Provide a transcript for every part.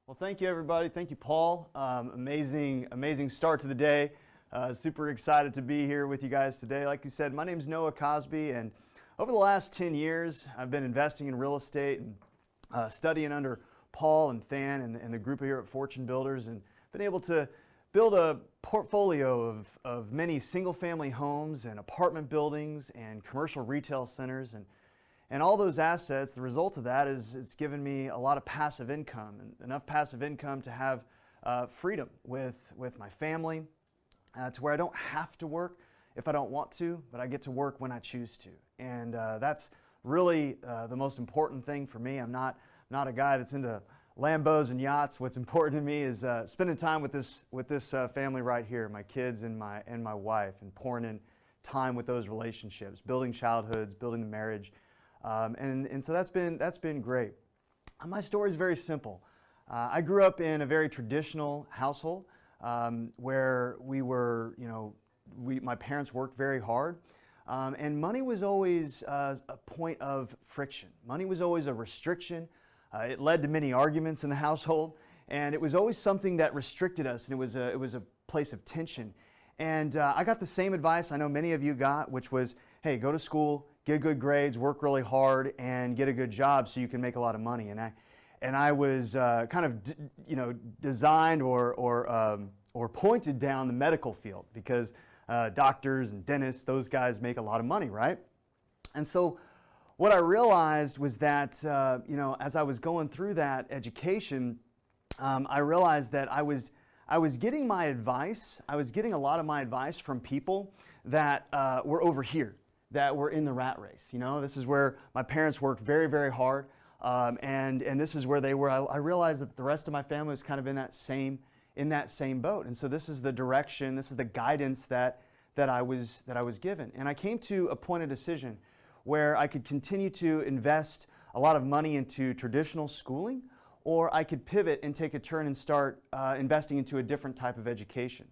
Well, thank you, everybody. Thank you, Paul. Amazing start to the day. Super excited to be here with you guys today. Like you said, my name is Noah Cosby, and over the last 10 years, I've been investing in real estate and studying under Paul and Than and the group here at Fortune Builders, and been able to build a portfolio of many single-family homes and apartment buildings and commercial retail centers. And all those assets, the result of that is it's given me a lot of passive income, and enough passive income to have freedom with my family, to where I don't have to work if I don't want to, but I get to work when I choose to. And that's really the most important thing for me. I'm not a guy that's into Lambos and yachts. What's important to me is spending time with this family right here, my kids and my wife, and pouring in time with those relationships, building childhoods, building the marriage. And so that's been great. My story is very simple. I grew up in a very traditional household where my parents worked very hard, and money was always a point of friction. Money was always a restriction. It led to many arguments in the household, and it was always something that restricted us, and it was a place of tension. And I got the same advice I know many of you got, which was, hey, go to school, get good grades, work really hard, and get a good job so you can make a lot of money. And I was kind of designed or pointed down the medical field because doctors and dentists, those guys make a lot of money, right? And so what I realized was that as I was going through that education, I realized that I was getting my advice. I was getting a lot of my advice from people that were over here, that were in the rat race. This is where my parents worked very, very hard, and this is where they were. I realized that the rest of my family was kind of in that same boat, and so this is the direction, this is the guidance that I was given. And I came to a point of decision where I could continue to invest a lot of money into traditional schooling, or I could pivot and take a turn and start investing into a different type of education.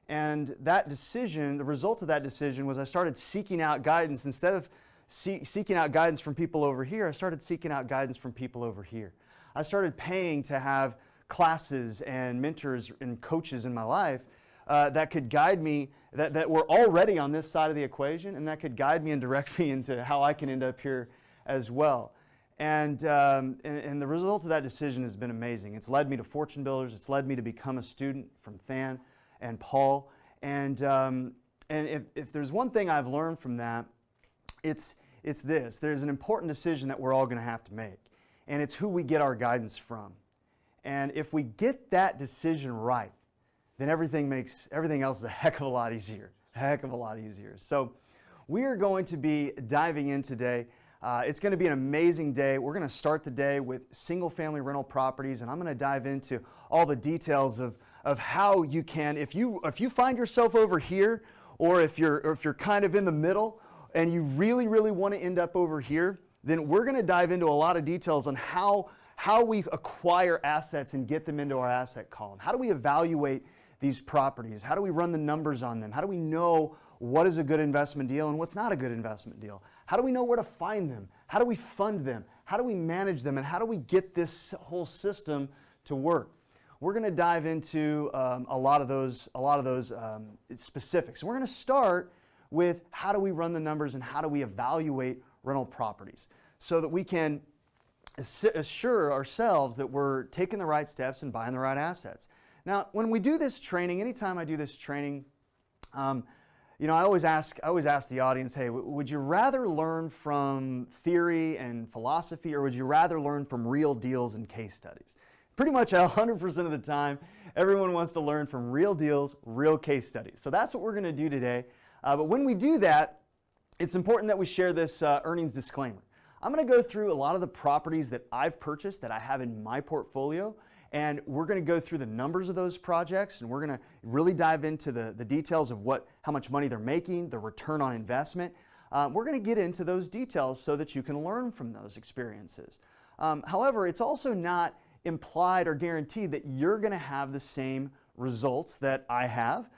And that decision, the result of that decision was I started seeking out guidance. Instead of seeking out guidance from people over here, I started seeking out guidance from people over here. I started paying to have classes and mentors and coaches in my life that could guide me, that were already on this side of the equation, and that could guide me and direct me into how I can end up here as well. And the result of that decision has been amazing. It's led me to Fortune Builders. It's led me to become a student from Than and Paul. And if there's one thing I've learned from that, it's this. There's an important decision that we're all going to have to make, and it's who we get our guidance from. And if we get that decision right, then everything else is a heck of a lot easier. So we are going to be diving in today. It's going to be an amazing day. We're going to start the day with single-family rental properties, and I'm going to dive into all the details of how you can, if you find yourself over here, or if you're kind of in the middle and you really want to end up over here, then we're going to dive into a lot of details on how we acquire assets and get them into our asset column. How do we evaluate these properties? How do we run the numbers on them? How do we know what is a good investment deal and what's not a good investment deal? How do we know where to find them? How do we fund them? How do we manage them? And how do we get this whole system to work? We're going to dive into a lot of those specifics. And we're going to start with how do we run the numbers and how do we evaluate rental properties so that we can assure ourselves that we're taking the right steps and buying the right assets. Now, when we do this training, anytime I do this training, I always ask the audience, hey, would you rather learn from theory and philosophy, or would you rather learn from real deals and case studies? Pretty much 100% of the time, everyone wants to learn from real deals, real case studies. So that's what we're going to do today. But when we do that, it's important that we share this earnings disclaimer. I'm going to go through a lot of the properties that I've purchased, that I have in my portfolio, and we're going to go through the numbers of those projects, and we're going to really dive into the details of how much money they're making, the return on investment. We're going to get into those details so that you can learn from those experiences. However, it's also not implied or guaranteed that you're going to have the same results that I have.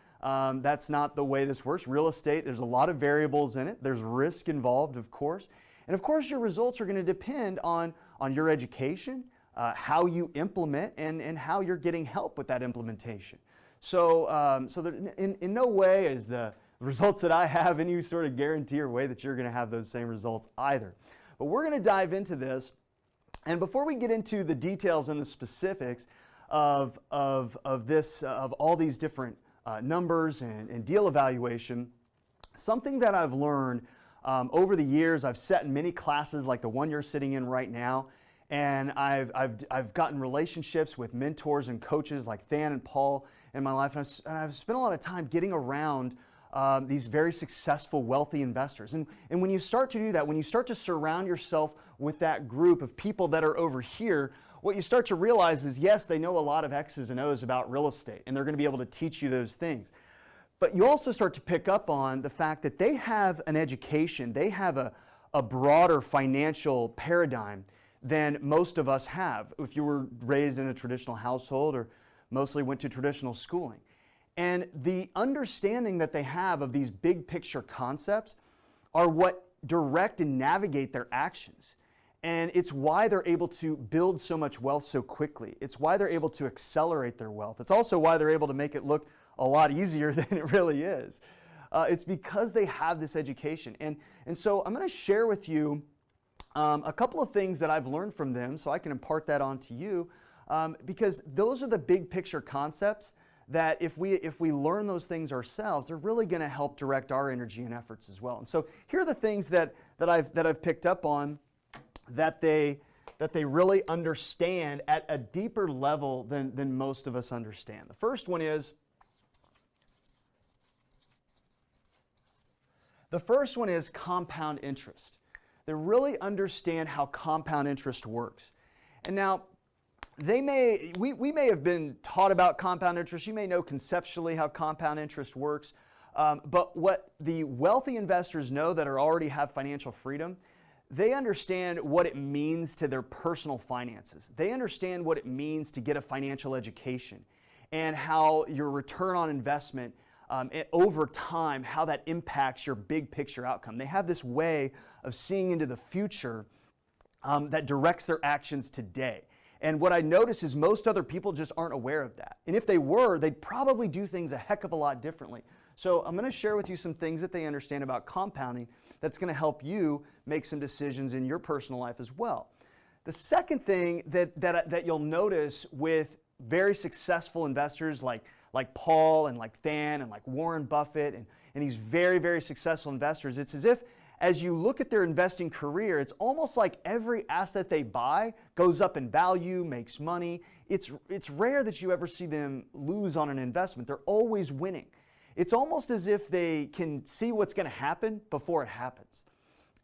That's not the way this works. Real estate, there's a lot of variables in it. There's risk involved, of course. And of course, your results are going to depend on your education, how you implement and how you're getting help with that implementation. So, so that in no way is the results that I have any sort of guarantee or way that you're going to have those same results either. But we're going to dive into this. And before we get into the details and the specifics of all these different numbers and deal evaluation, something that I've learned over the years, I've sat in many classes like the one you're sitting in right now, and I've gotten relationships with mentors and coaches like Than and Paul in my life, and I've spent a lot of time getting around these very successful, wealthy investors. And when you start to do that, when you start to surround yourself with that group of people that are over here, what you start to realize is, yes, they know a lot of X's and O's about real estate, and they're going to be able to teach you those things. But you also start to pick up on the fact that they have an education, they have a broader financial paradigm than most of us have if you were raised in a traditional household or mostly went to traditional schooling. And the understanding that they have of these big picture concepts are what direct and navigate their actions. And it's why they're able to build so much wealth so quickly. It's why they're able to accelerate their wealth. It's also why they're able to make it look a lot easier than it really is. It's because they have this education. And so I'm going to share with you a couple of things that I've learned from them so I can impart that on to you, because those are the big picture concepts that if we learn those things ourselves, they're really going to help direct our energy and efforts as well. And so here are the things that I've picked up on that they really understand at a deeper level than most of us understand. The first one is compound interest. They really understand how compound interest works. And now, we may have been taught about compound interest. You may know conceptually how compound interest works. But what the wealthy investors know that already have financial freedom, they understand what it means to their personal finances. They understand what it means to get a financial education and how your return on investment over time, how that impacts your big picture outcome. They have this way of seeing into the future that directs their actions today. And what I notice is most other people just aren't aware of that. And if they were, they'd probably do things a heck of a lot differently. So I'm going to share with you some things that they understand about compounding that's going to help you make some decisions in your personal life as well. The second thing that you'll notice with very successful investors like Paul and like Than and like Warren Buffett and these very, very successful investors, it's as if as you look at their investing career, it's almost like every asset they buy goes up in value, makes money. It's rare that you ever see them lose on an investment. They're always winning. It's almost as if they can see what's going to happen before it happens.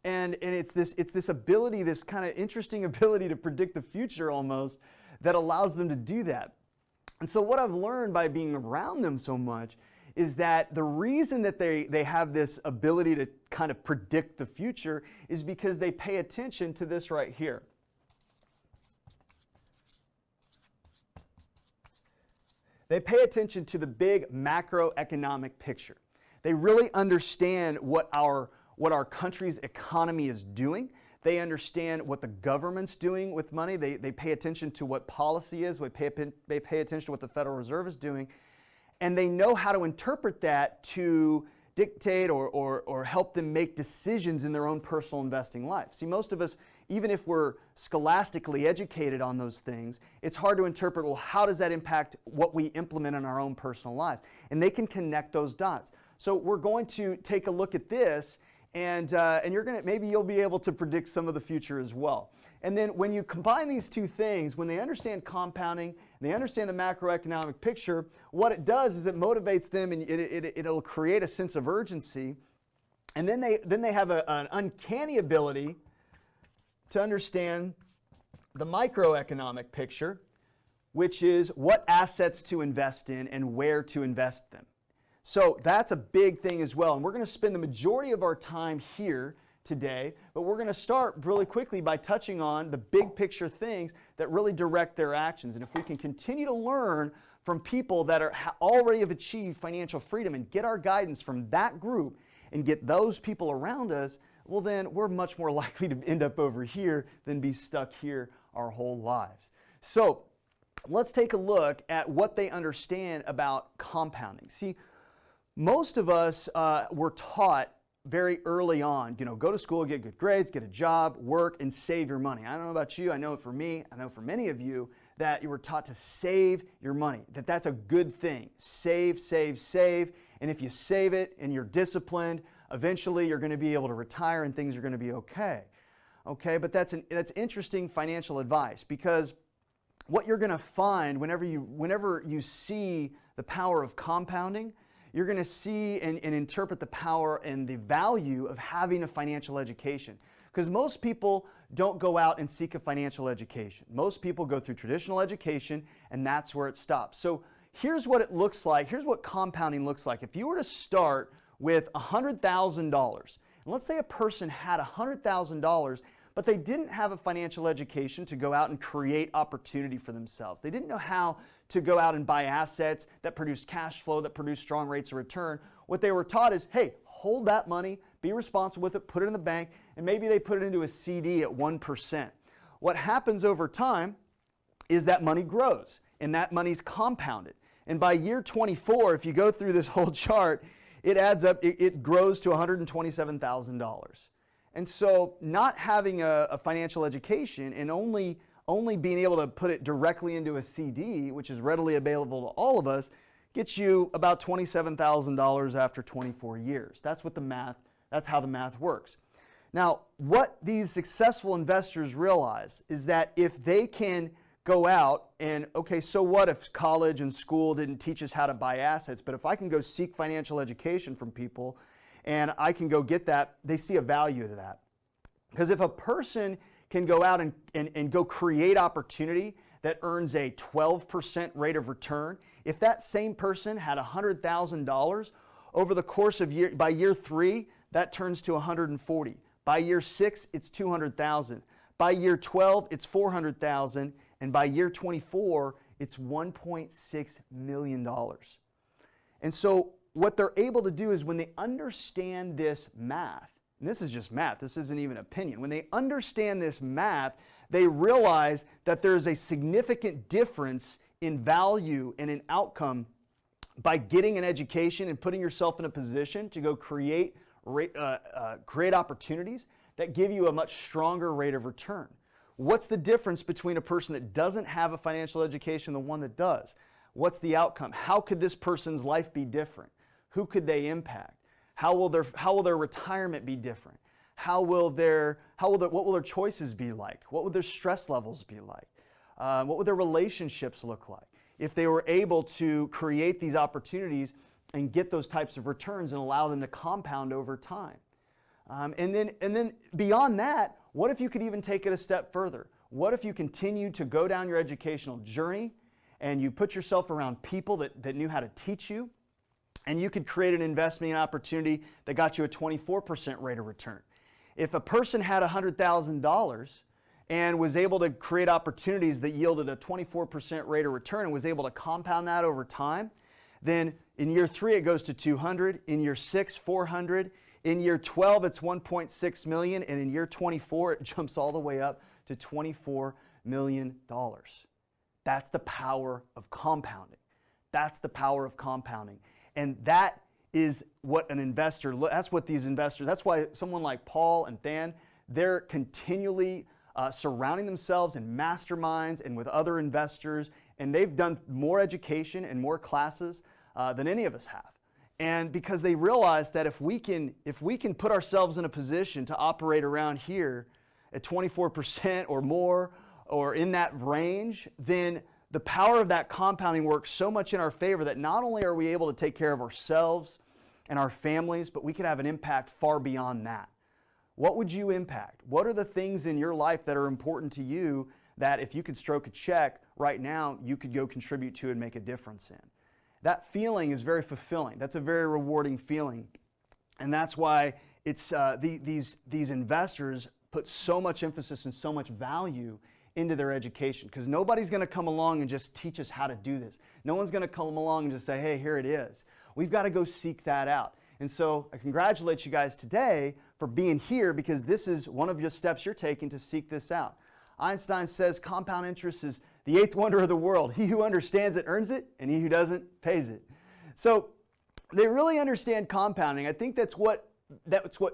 And it's this ability, this kind of interesting ability to predict the future almost, that allows them to do that. And so what I've learned by being around them so much is that the reason that they have this ability to kind of predict the future is because they pay attention to this right here. They pay attention to the big macroeconomic picture. They really understand what our country's economy is doing. They understand what the government's doing with money. They pay attention to what policy is. They pay attention to what the Federal Reserve is doing. And they know how to interpret that to dictate or help them make decisions in their own personal investing life. See, most of us, even if we're scholastically educated on those things, it's hard to interpret, well, how does that impact what we implement in our own personal lives? And they can connect those dots. So we're going to take a look at this, and maybe you'll be able to predict some of the future as well. And then when you combine these two things, when they understand compounding and they understand the macroeconomic picture, what it does is it motivates them, and it'll create a sense of urgency. And then they have an uncanny ability to understand the microeconomic picture, which is what assets to invest in and where to invest them. So that's a big thing as well. And we're going to spend the majority of our time here today, but we're going to start really quickly by touching on the big picture things that really direct their actions. And if we can continue to learn from people that already have achieved financial freedom and get our guidance from that group and get those people around us, well, then we're much more likely to end up over here than be stuck here our whole lives. So let's take a look at what they understand about compounding. See, most of us were taught very early on, go to school, get good grades, get a job, work, and save your money. I don't know about you, I know for me, I know for many of you, that you were taught to save your money, that's a good thing. Save, save, save, and if you save it and you're disciplined, eventually you're going to be able to retire and things are going to be okay. Okay, but that's interesting financial advice, because what you're going to find whenever you see the power of compounding, you're going to see and interpret the power and the value of having a financial education. Because most people don't go out and seek a financial education. Most people go through traditional education, and that's where it stops. So here's what it looks like. Here's what compounding looks like. If you were to start with $100,000, and let's say a person had $100,000, but they didn't have a financial education to go out and create opportunity for themselves. They didn't know how to go out and buy assets that produce cash flow, that produce strong rates of return. What they were taught is, hey, hold that money, be responsible with it, put it in the bank, and maybe they put it into a CD at 1%. What happens over time is that money grows, and that money's compounded. And by year 24, if you go through this whole chart, it adds up, it grows to $127,000. And so not having a financial education and only being able to put it directly into a CD, which is readily available to all of us, gets you about $27,000 after 24 years. That's how the math works. Now, what these successful investors realize is that if they can go out and, okay, so what if college and school didn't teach us how to buy assets, but if I can go seek financial education from people and I can go get that, they see a value to that. Because if a person can go out and go create opportunity that earns a 12% rate of return, if that same person had $100,000 over the course of by year 3, that turns to 140. By year 6, it's 200,000. By year 12, it's 400,000. And by year 24, it's $1.6 million. And so what they're able to do is when they understand this math, and this is just math, this isn't even opinion. When they understand this math, they realize that there's a significant difference in value and in outcome by getting an education and putting yourself in a position to go create opportunities that give you a much stronger rate of return. What's the difference between a person that doesn't have a financial education and the one that does? What's the outcome? How could this person's life be different? Who could they impact? How will their retirement be different? What will their choices be like? What would their stress levels be like? What would their relationships look like if they were able to create these opportunities and get those types of returns and allow them to compound over time? And then beyond that, what if you could even take it a step further? What if you continue to go down your educational journey and you put yourself around people that knew how to teach you, and you could create an investment opportunity that got you a 24% rate of return? If a person had $100,000 and was able to create opportunities that yielded a 24% rate of return and was able to compound that over time, then in year 3 it goes to 200, in year 6, 400, in year 12 it's 1.6 million, and in year 24 it jumps all the way up to $24 million. That's the power of compounding. That's the power of compounding. And that is what an investor, that's why someone like Paul and Than, they're continually surrounding themselves in masterminds and with other investors, and they've done more education and more classes than any of us have. And because they realize that if we can put ourselves in a position to operate around here at 24% or more, or in that range, then the power of that compounding works so much in our favor that not only are we able to take care of ourselves and our families, but we can have an impact far beyond that. What would you impact? What are the things in your life that are important to you that if you could stroke a check right now, you could go contribute to and make a difference in? That feeling is very fulfilling. That's a very rewarding feeling. And that's why it's these investors put so much emphasis and so much value into their education, because nobody's going to come along and just teach us how to do this. No one's going to come along and just say, hey, here it is. We've got to go seek that out. And so I congratulate you guys today for being here, because this is one of your steps you're taking to seek this out. Einstein says compound interest is the eighth wonder of the world. He who understands it earns it, and he who doesn't pays it. So they really understand compounding. I think that's what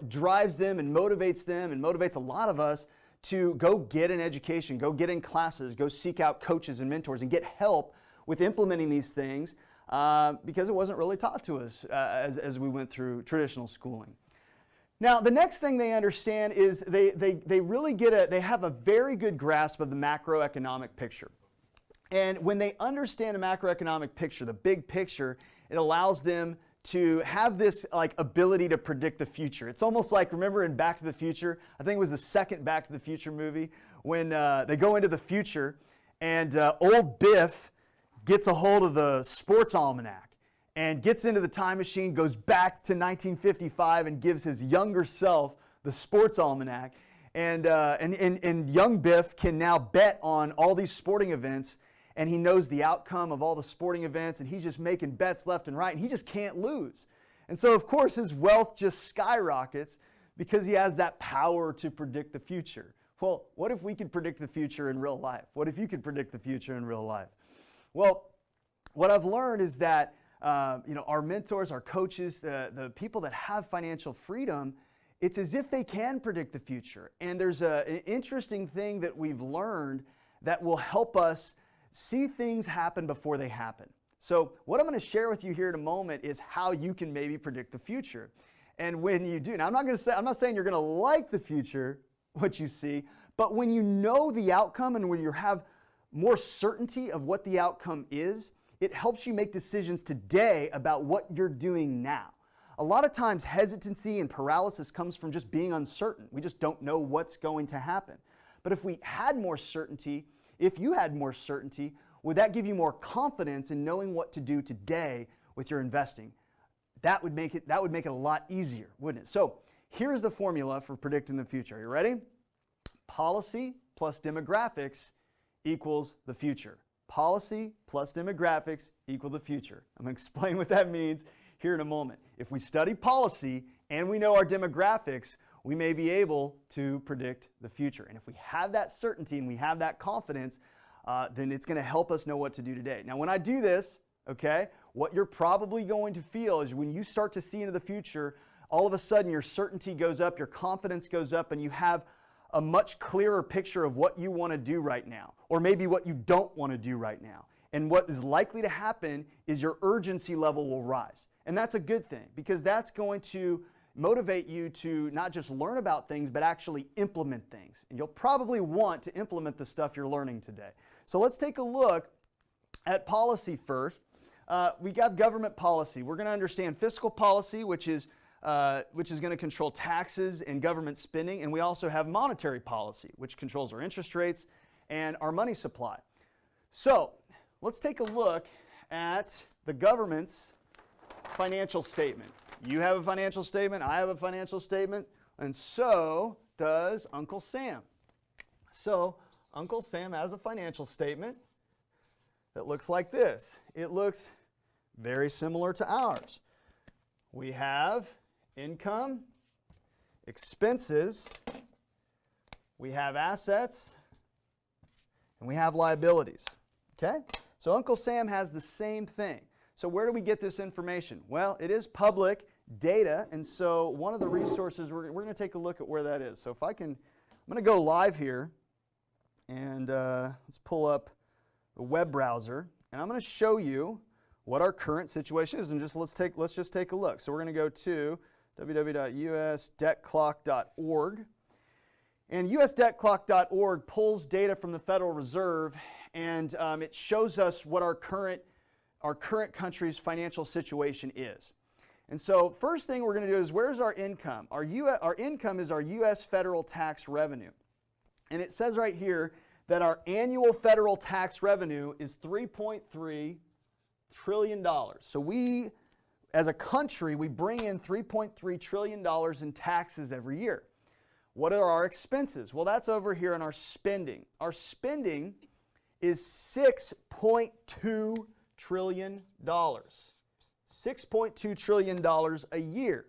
drives them and motivates a lot of us to go get an education, go get in classes, go seek out coaches and mentors and get help with implementing these things because it wasn't really taught to us as we went through traditional schooling. Now, the next thing they understand is they really they have a very good grasp of the macroeconomic picture. And when they understand the macroeconomic picture, the big picture, it allows them to have this ability to predict the future. It's almost like, remember in Back to the Future, I think it was the second Back to the Future movie, when they go into the future and old Biff gets a hold of the sports almanac and gets into the time machine, goes back to 1955 and gives his younger self the sports almanac. And young Biff can now bet on all these sporting events, and he knows the outcome of all the sporting events, and he's just making bets left and right, and he just can't lose. And so, of course, his wealth just skyrockets because he has that power to predict the future. Well, what if we could predict the future in real life? What if you could predict the future in real life? Well, what I've learned is that our mentors, our coaches, the people that have financial freedom, it's as if they can predict the future. And there's an interesting thing that we've learned that will help us see things happen before they happen. So what I'm going to share with you here in a moment is how you can maybe predict the future. And when you do, now I'm not saying you're going to like the future, what you see, but when you know the outcome and when you have more certainty of what the outcome is, it helps you make decisions today about what you're doing now. A lot of times hesitancy and paralysis comes from just being uncertain. We just don't know what's going to happen. But if we had more certainty, if you had more certainty, would that give you more confidence in knowing what to do today with your investing? That would make it a lot easier, wouldn't it? So here's the formula for predicting the future. Are you ready? Policy plus demographics equals the future. Policy plus demographics equal the future. I'm going to explain what that means here in a moment. If we study policy and we know our demographics, we may be able to predict the future. And if we have that certainty and we have that confidence, then it's going to help us know what to do today. Now, when I do this, okay, what you're probably going to feel is when you start to see into the future, all of a sudden your certainty goes up, your confidence goes up, and you have a much clearer picture of what you want to do right now, or maybe what you don't want to do right now. And what is likely to happen is your urgency level will rise. And that's a good thing, because that's going to motivate you to not just learn about things, but actually implement things. And you'll probably want to implement the stuff you're learning today. So let's take a look at policy first. We got government policy. We're going to understand fiscal policy, which is going to control taxes and government spending. And we also have monetary policy, which controls our interest rates and our money supply. So let's take a look at the government's financial statement. You have a financial statement, I have a financial statement, and so does Uncle Sam. So Uncle Sam has a financial statement that looks like this. It looks very similar to ours. We have income, expenses, we have assets, and we have liabilities. Okay? So Uncle Sam has the same thing. So where do we get this information? Well, it is public data, and so one of the resources, we're going to take a look at where that is. So if I can, I'm going to go live here, and let's pull up the web browser, and I'm going to show you what our current situation is, and let's just take a look. So we're going to go to www.usdebtclock.org, and usdebtclock.org pulls data from the Federal Reserve, and it shows us what our current country's financial situation is. And so first thing we're going to do is, where's our income? Our income is our U.S. federal tax revenue. And it says right here that our annual federal tax revenue is $3.3 trillion. So we, as a country, we bring in $3.3 trillion in taxes every year. What are our expenses? Well, that's over here in our spending. Our spending is $6.2 trillion. $6.2 trillion a year.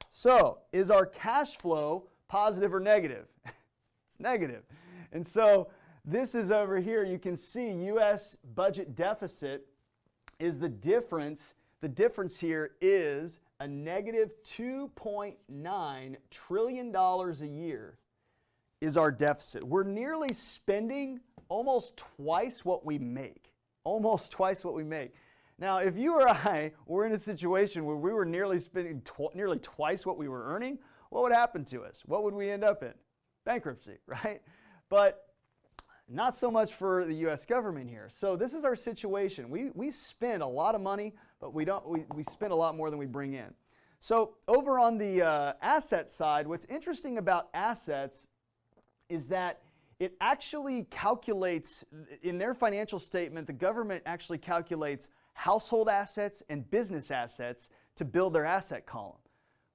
So, is our cash flow positive or negative? It's negative. And so, This is over here. You can see U.S. budget deficit is the difference. The difference here is a negative $2.9 trillion a year is our deficit. We're nearly spending almost twice what we make. Almost twice what we make. Now, if you or I were in a situation where we were nearly spending nearly twice what we were earning, what would happen to us? What would we end up in? Bankruptcy, right? But not so much for the U.S. government here. So this is our situation. We spend a lot of money, but we spend a lot more than we bring in. So over on the asset side, what's interesting about assets is that it actually calculates, in their financial statement, the government actually calculates household assets and business assets to build their asset column.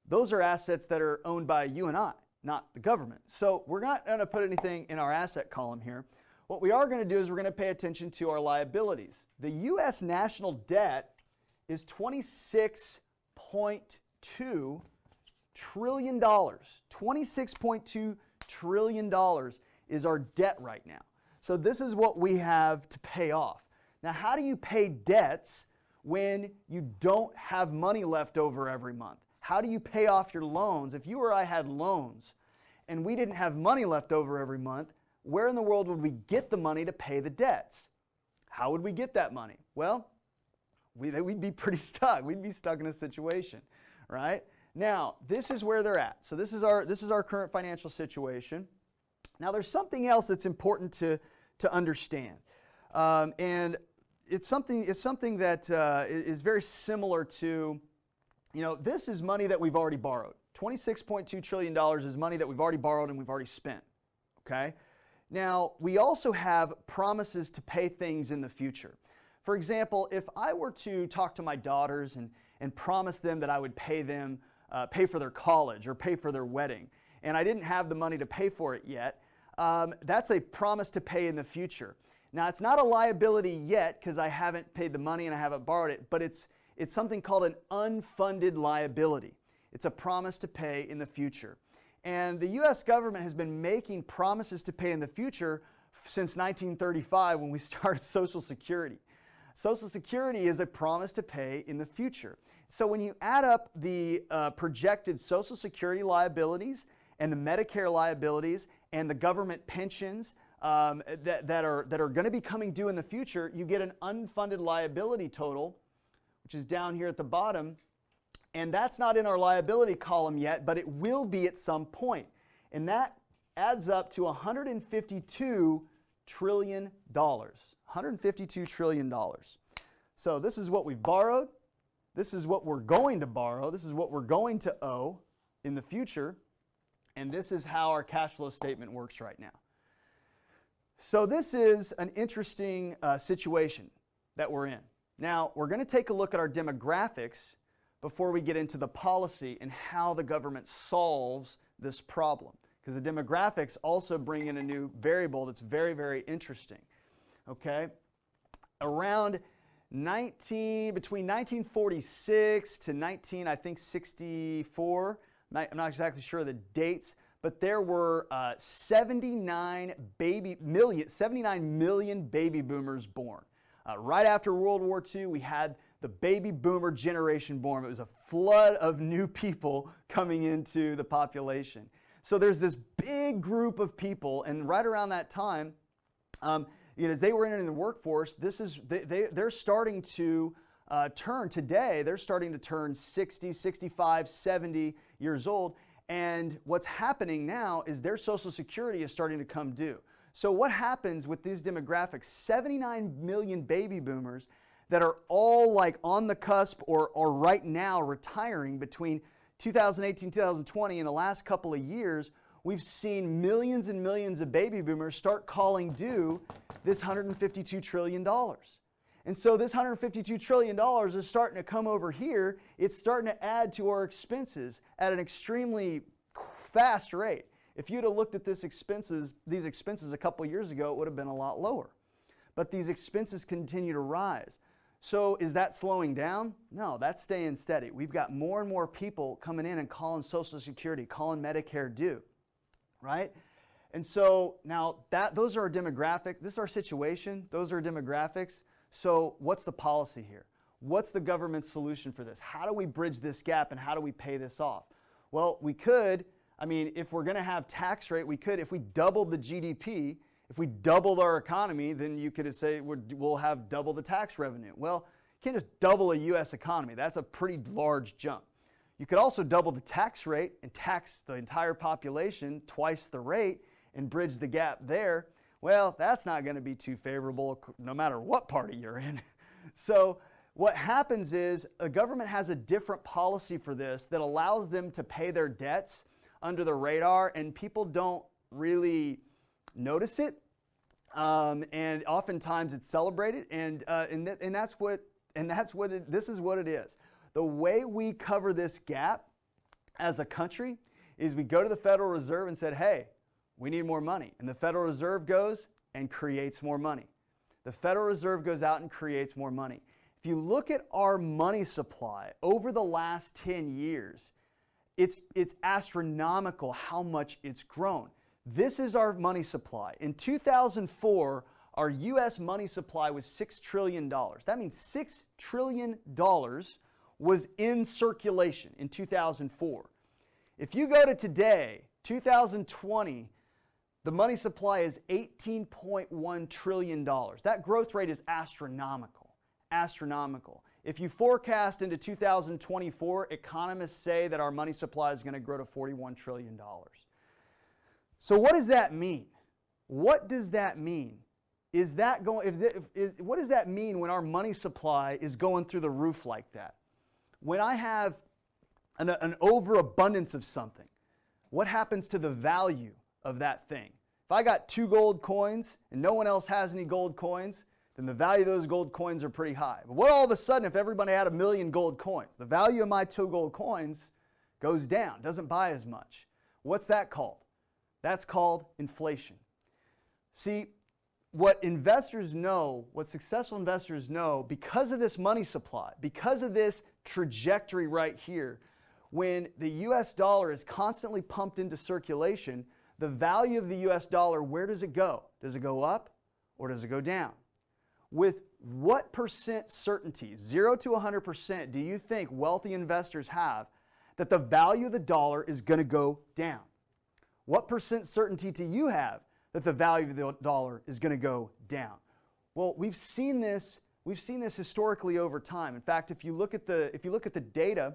Those are assets that are owned by you and I, not the government. So we're not going to put anything in our asset column here. What we are going to do is we're going to pay attention to our liabilities. The U.S. national debt is $26.2 trillion. $26.2 trillion is our debt right now. So this is what we have to pay off. Now, how do you pay debts when you don't have money left over every month? How do you pay off your loans? If you or I had loans and we didn't have money left over every month, where in the world would we get the money to pay the debts? How would we get that money? Well, we'd be pretty stuck. We'd be stuck in a situation, right? Now, this is where they're at. So this is our current financial situation. Now, there's something else that's important to understand, and it's something that is very similar to, this is money that we've already borrowed. $26.2 trillion is money that we've already borrowed and we've already spent. Okay. Now, we also have promises to pay things in the future. For example, if I were to talk to my daughters and promise them that I would pay for their college or pay for their wedding, and I didn't have the money to pay for it yet, that's a promise to pay in the future. Now, it's not a liability yet because I haven't paid the money and I haven't borrowed it, but it's something called an unfunded liability. It's a promise to pay in the future. And the U.S. government has been making promises to pay in the future since 1935 when we started Social Security. Social Security is a promise to pay in the future. So when you add up the projected Social Security liabilities and the Medicare liabilities and the government pensions that are going to be coming due in the future, you get an unfunded liability total, which is down here at the bottom. And that's not in our liability column yet, but it will be at some point. And that adds up to $152 trillion. $152 trillion. So this is what we've borrowed. This is what we're going to borrow. This is what we're going to owe in the future. And this is how our cash flow statement works right now. So this is an interesting situation that we're in. Now, we're going to take a look at our demographics before we get into the policy and how the government solves this problem. Because the demographics also bring in a new variable that's very, very interesting. Okay? Between 1946 to 64, I'm not exactly sure of the dates, but there were 79 million baby boomers born. Right after World War II, we had the baby boomer generation born. It was a flood of new people coming into the population. So there's this big group of people, and right around that time, as they were entering the workforce, they're starting to turn today. They're starting to turn 60, 65, 70 years old, and what's happening now is their Social Security is starting to come due. So what happens with these demographics? 79 million baby boomers that are all like on the cusp or right now retiring between 2018 and 2020. In the last couple of years, we've seen millions and millions of baby boomers start calling due this $152 trillion. And so this $152 trillion is starting to come over here. It's starting to add to our expenses at an extremely fast rate. If you'd have looked at these expenses a couple of years ago, it would have been a lot lower. But these expenses continue to rise. So is that slowing down? No, that's staying steady. We've got more and more people coming in and calling Social Security, calling Medicare due, right? And so now those are our demographics. This is our situation. Those are our demographics. So what's the policy here? What's the government's solution for this? How do we bridge this gap and how do we pay this off? Well, we could, I mean, if we're going to have tax rate, we could, if we doubled the GDP, if we doubled our economy, then you could say we'll have double the tax revenue. Well, you can't just double a U.S. economy. That's a pretty large jump. You could also double the tax rate and tax the entire population twice the rate and bridge the gap there. Well, that's not going to be too favorable no matter what party you're in. So what happens is a government has a different policy for this that allows them to pay their debts under the radar, and people don't really notice it. And oftentimes it's celebrated, and this is what it is. The way we cover this gap as a country is we go to the Federal Reserve and said, hey, we need more money. And the Federal Reserve goes and creates more money. The Federal Reserve goes out and creates more money. If you look at our money supply over the last 10 years, it's astronomical how much it's grown. This is our money supply. In 2004, our U.S. money supply was $6 trillion. That means $6 trillion was in circulation in 2004. If you go to today, 2020, the money supply is $18.1 trillion. That growth rate is astronomical, astronomical. If you forecast into 2024, economists say that our money supply is going to grow to $41 trillion. So what does that mean? What does that mean? What does that mean when our money supply is going through the roof like that? When I have an overabundance of something, what happens to the value of that thing? If I got 2 gold coins and no one else has any gold coins, then the value of those gold coins are pretty high. But what all of a sudden if everybody had 1 million gold coins? The value of my 2 gold coins goes down, doesn't buy as much. What's that called? That's called inflation. See, what investors know, what successful investors know, because of this money supply, because of this trajectory right here, when the US dollar is constantly pumped into circulation, the value of the US dollar, where does it go? Does it go up or does it go down? With what percent certainty, 0 to 100%, do you think wealthy investors have that the value of the dollar is going to go down? What percent certainty do you have that the value of the dollar is going to go down? Well, we've seen this historically over time. In fact, if you look at the data,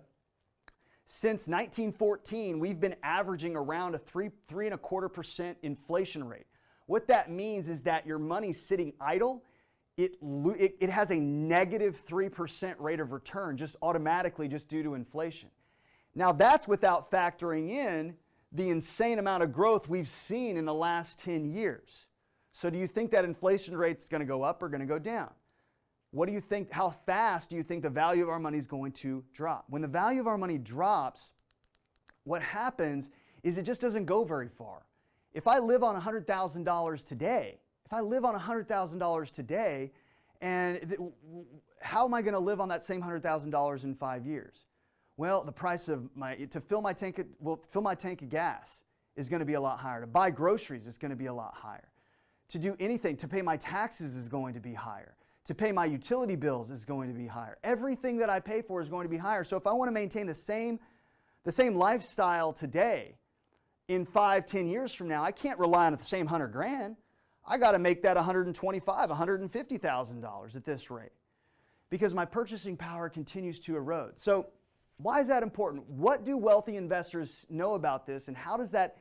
since 1914, we've been averaging around a 3.25% inflation rate. What that means is that your money's sitting idle. It has a negative 3% rate of return just automatically just due to inflation. Now that's without factoring in the insane amount of growth we've seen in the last 10 years. So do you think that inflation rate's going to go up or going to go down? What do you think, how fast do you think the value of our money is going to drop? When the value of our money drops, what happens is it just doesn't go very far. If I live on $100,000 today, and how am I going to live on that same $100,000 in 5 years? Well, the price of to fill my tank of gas is going to be a lot higher. To buy groceries is going to be a lot higher. To do anything, to pay my taxes is going to be higher. To pay my utility bills is going to be higher. Everything that I pay for is going to be higher. So if I want to maintain the same lifestyle today, in 5-10 years from now, I can't rely on the same 100 grand. I got to make that $125,000, $150,000 at this rate, because my purchasing power continues to erode. So why is that important? What do wealthy investors know about this, and how does that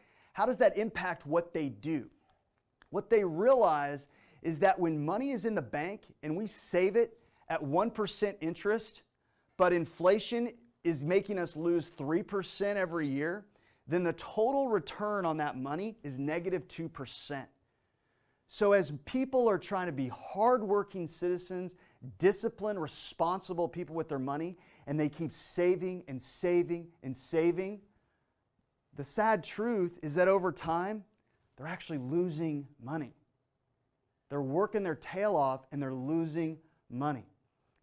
impact what they do? What they realize is that when money is in the bank and we save it at 1% interest, but inflation is making us lose 3% every year, then the total return on that money is negative 2%. So as people are trying to be hardworking citizens, disciplined, responsible people with their money, and they keep saving and saving and saving, the sad truth is that over time, they're actually losing money. They're working their tail off and they're losing money.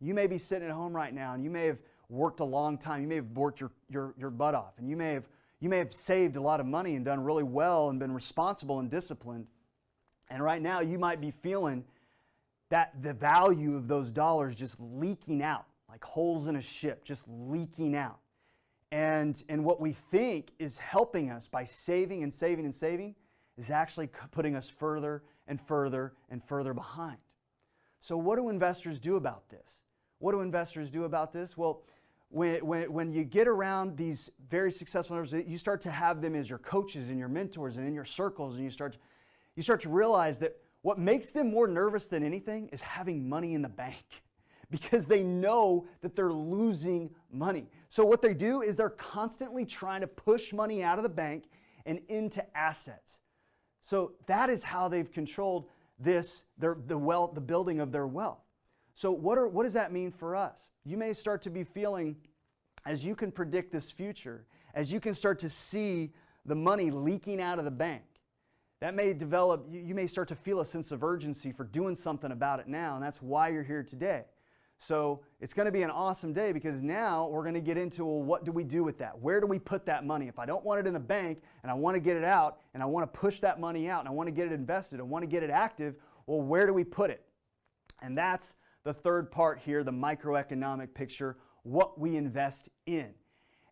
You may be sitting at home right now and you may have worked a long time. You may have worked your butt off, and you may you may have saved a lot of money and done really well and been responsible and disciplined. And right now you might be feeling that the value of those dollars just leaking out, like holes in a ship, just leaking out. And what we think is helping us by saving and saving and saving is actually putting us further and further and further behind. So what do investors do about this? What do investors do about this? Well, when you get around these very successful investors, you start to have them as your coaches and your mentors and in your circles, and you start to realize that what makes them more nervous than anything is having money in the bank, because they know that they're losing money. So what they do is they're constantly trying to push money out of the bank and into assets. So that is how they've controlled the building of their wealth. So what does that mean for us? You may start to be feeling, as you can predict this future, as you can start to see the money leaking out of the bank, that may develop, you may start to feel a sense of urgency for doing something about it now, and that's why you're here today. So it's going to be an awesome day, because now we're going to get into, well, what do we do with that? Where do we put that money? If I don't want it in the bank and I want to get it out and I want to push that money out and I want to get it invested, I want to get it active, well, where do we put it? And that's the third part here, the microeconomic picture, what we invest in.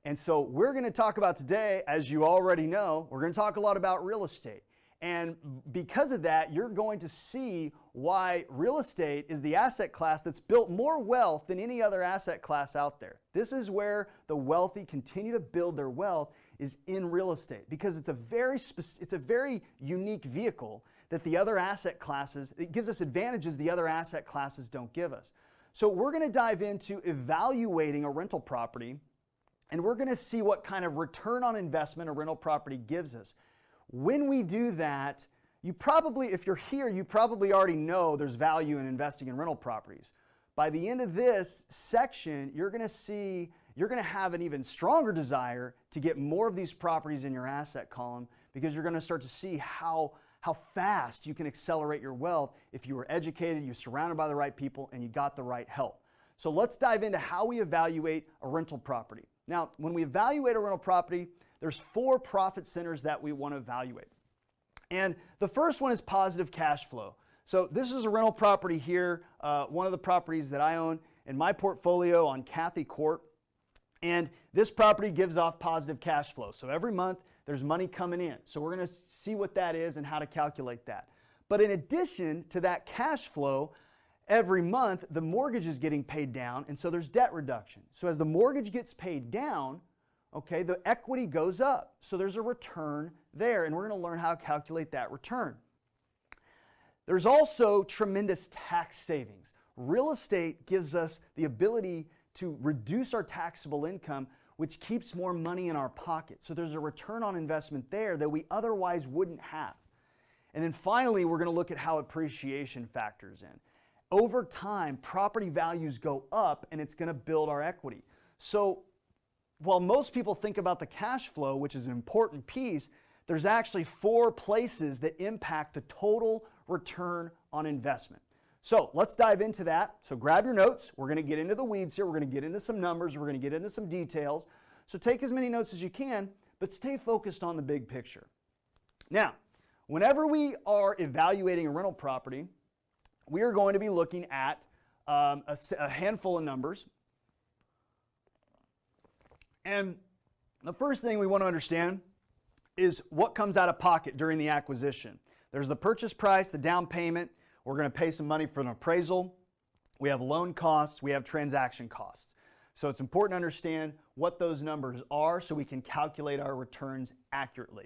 And so we're going to talk about today, as you already know, we're going to talk a lot about real estate. And because of that, you're going to see why real estate is the asset class that's built more wealth than any other asset class out there. This is where the wealthy continue to build their wealth, is in real estate, because it's a very unique vehicle that the other asset classes, it gives us advantages the other asset classes don't give us. So we're going to dive into evaluating a rental property, and we're going to see what kind of return on investment a rental property gives us. When we do that, you probably, if you're here, you probably already know there's value in investing in rental properties. By the end of this section, you're going to have an even stronger desire to get more of these properties in your asset column, because you're going to start to see how fast you can accelerate your wealth if you were educated, you're surrounded by the right people, and you got the right help. So let's dive into how we evaluate a rental property. Now, when we evaluate a rental property, there's 4 profit centers that we want to evaluate. And the first one is positive cash flow. So this is a rental property here, one of the properties that I own in my portfolio on Cathy Court. And this property gives off positive cash flow. So every month there's money coming in. So we're going to see what that is and how to calculate that. But in addition to that cash flow, every month the mortgage is getting paid down, and so there's debt reduction. So as the mortgage gets paid down, okay, the equity goes up. So there's a return there, and we're going to learn how to calculate that return. There's also tremendous tax savings. Real estate gives us the ability to reduce our taxable income, which keeps more money in our pocket. So there's a return on investment there that we otherwise wouldn't have. And then finally, we're going to look at how appreciation factors in. Over time, property values go up, and it's going to build our equity. So while most people think about the cash flow, which is an important piece, there's actually 4 places that impact the total return on investment. So let's dive into that. So grab your notes. We're going to get into the weeds here. We're going to get into some numbers. We're going to get into some details. So take as many notes as you can, but stay focused on the big picture. Now, whenever we are evaluating a rental property, we are going to be looking at a handful of numbers. And the first thing we want to understand is what comes out of pocket during the acquisition. There's the purchase price, the down payment. We're going to pay some money for an appraisal. We have loan costs. We have transaction costs. So it's important to understand what those numbers are so we can calculate our returns accurately.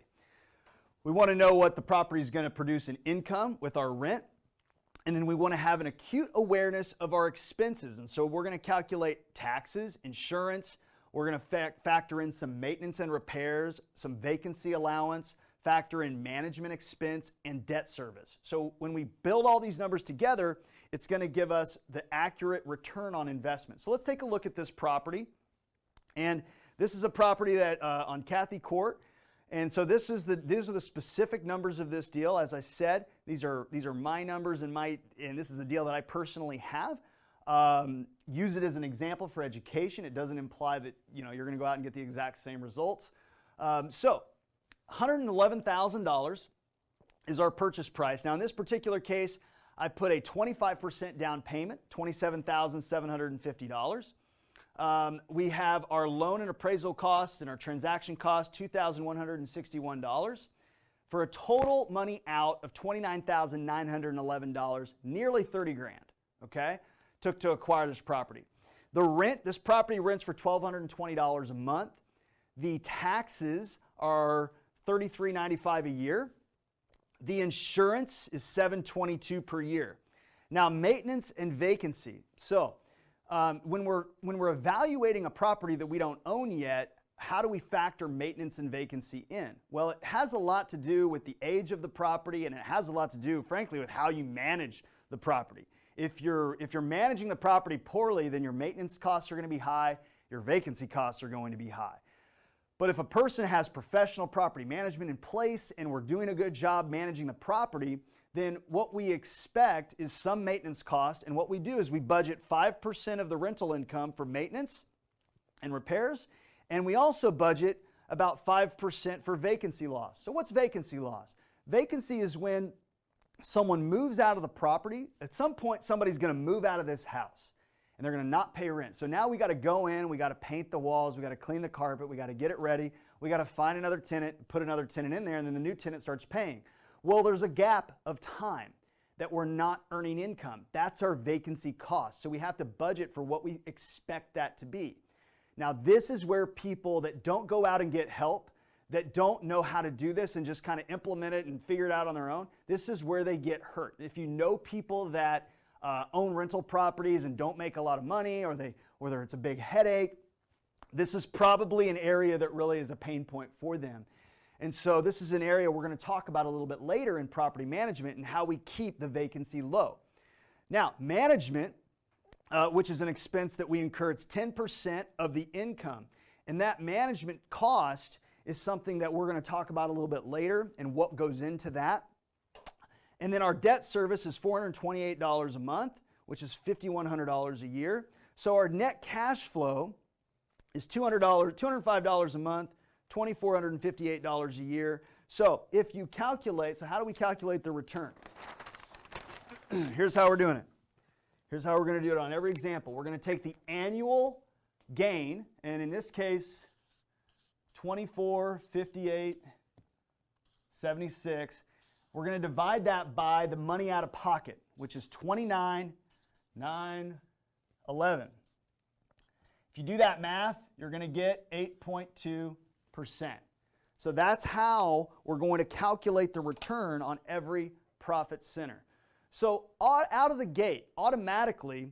We want to know what the property is going to produce in income with our rent. And then we want to have an acute awareness of our expenses. And so we're going to calculate taxes, insurance. We're going to factor in some maintenance and repairs, some vacancy allowance, factor in management expense, and debt service. So when we build all these numbers together, it's going to give us the accurate return on investment. So let's take a look at this property. And this is a property that on Cathy Court. And so these are the specific numbers of this deal. As I said, these are my numbers, and this is a deal that I personally have. Use it as an example for education. It doesn't imply that you're going to go out and get the exact same results. So $111,000 is our purchase price. Now in this particular case, I put a 25% down payment, $27,750. We have our loan and appraisal costs and our transaction costs, $2,161, for a total money out of $29,911, nearly 30 grand, okay, took to acquire this property. The rent, this property rents for $1,220 a month. The taxes are $33.95 a year. The insurance is $722 per year. Now, maintenance and vacancy. So when we're evaluating a property that we don't own yet, how do we factor maintenance and vacancy in? Well, it has a lot to do with the age of the property, and it has a lot to do, frankly, with how you manage the property. If you're managing the property poorly, then your maintenance costs are going to be high, your vacancy costs are going to be high. But if a person has professional property management in place and we're doing a good job managing the property, then what we expect is some maintenance cost. And what we do is we budget 5% of the rental income for maintenance and repairs. And we also budget about 5% for vacancy loss. So what's vacancy loss? Vacancy is when someone moves out of the property. At some point, somebody's going to move out of this house and they're going to not pay rent. So now we got to go in, we got to paint the walls, we got to clean the carpet, we got to get it ready, we got to find another tenant, put another tenant in there, and then the new tenant starts paying. Well, there's a gap of time that we're not earning income. That's our vacancy cost. So we have to budget for what we expect that to be. Now, this is where people that don't go out and get help, that don't know how to do this and just kind of implement it and figure it out on their own, this is where they get hurt. If you know people that own rental properties and don't make a lot of money, or it's a big headache, this is probably an area that really is a pain point for them. And so this is an area we're going to talk about a little bit later in property management and how we keep the vacancy low. Now, management, which is an expense that we incur, it's 10% of the income. And that management cost is something that we're going to talk about a little bit later and what goes into that. And then our debt service is $428 a month, which is $5,100 a year. So our net cash flow is $205 a month, $2,458 a year. So if you calculate, so how do we calculate the return? Here's how we're doing it. Here's how we're going to do it on every example. We're going to take the annual gain, and in this case, 24,58,76. We're going to divide that by the money out of pocket, which is 29,911. If you do that math, you're going to get 8.2%. So that's how we're going to calculate the return on every profit center. So out of the gate, automatically,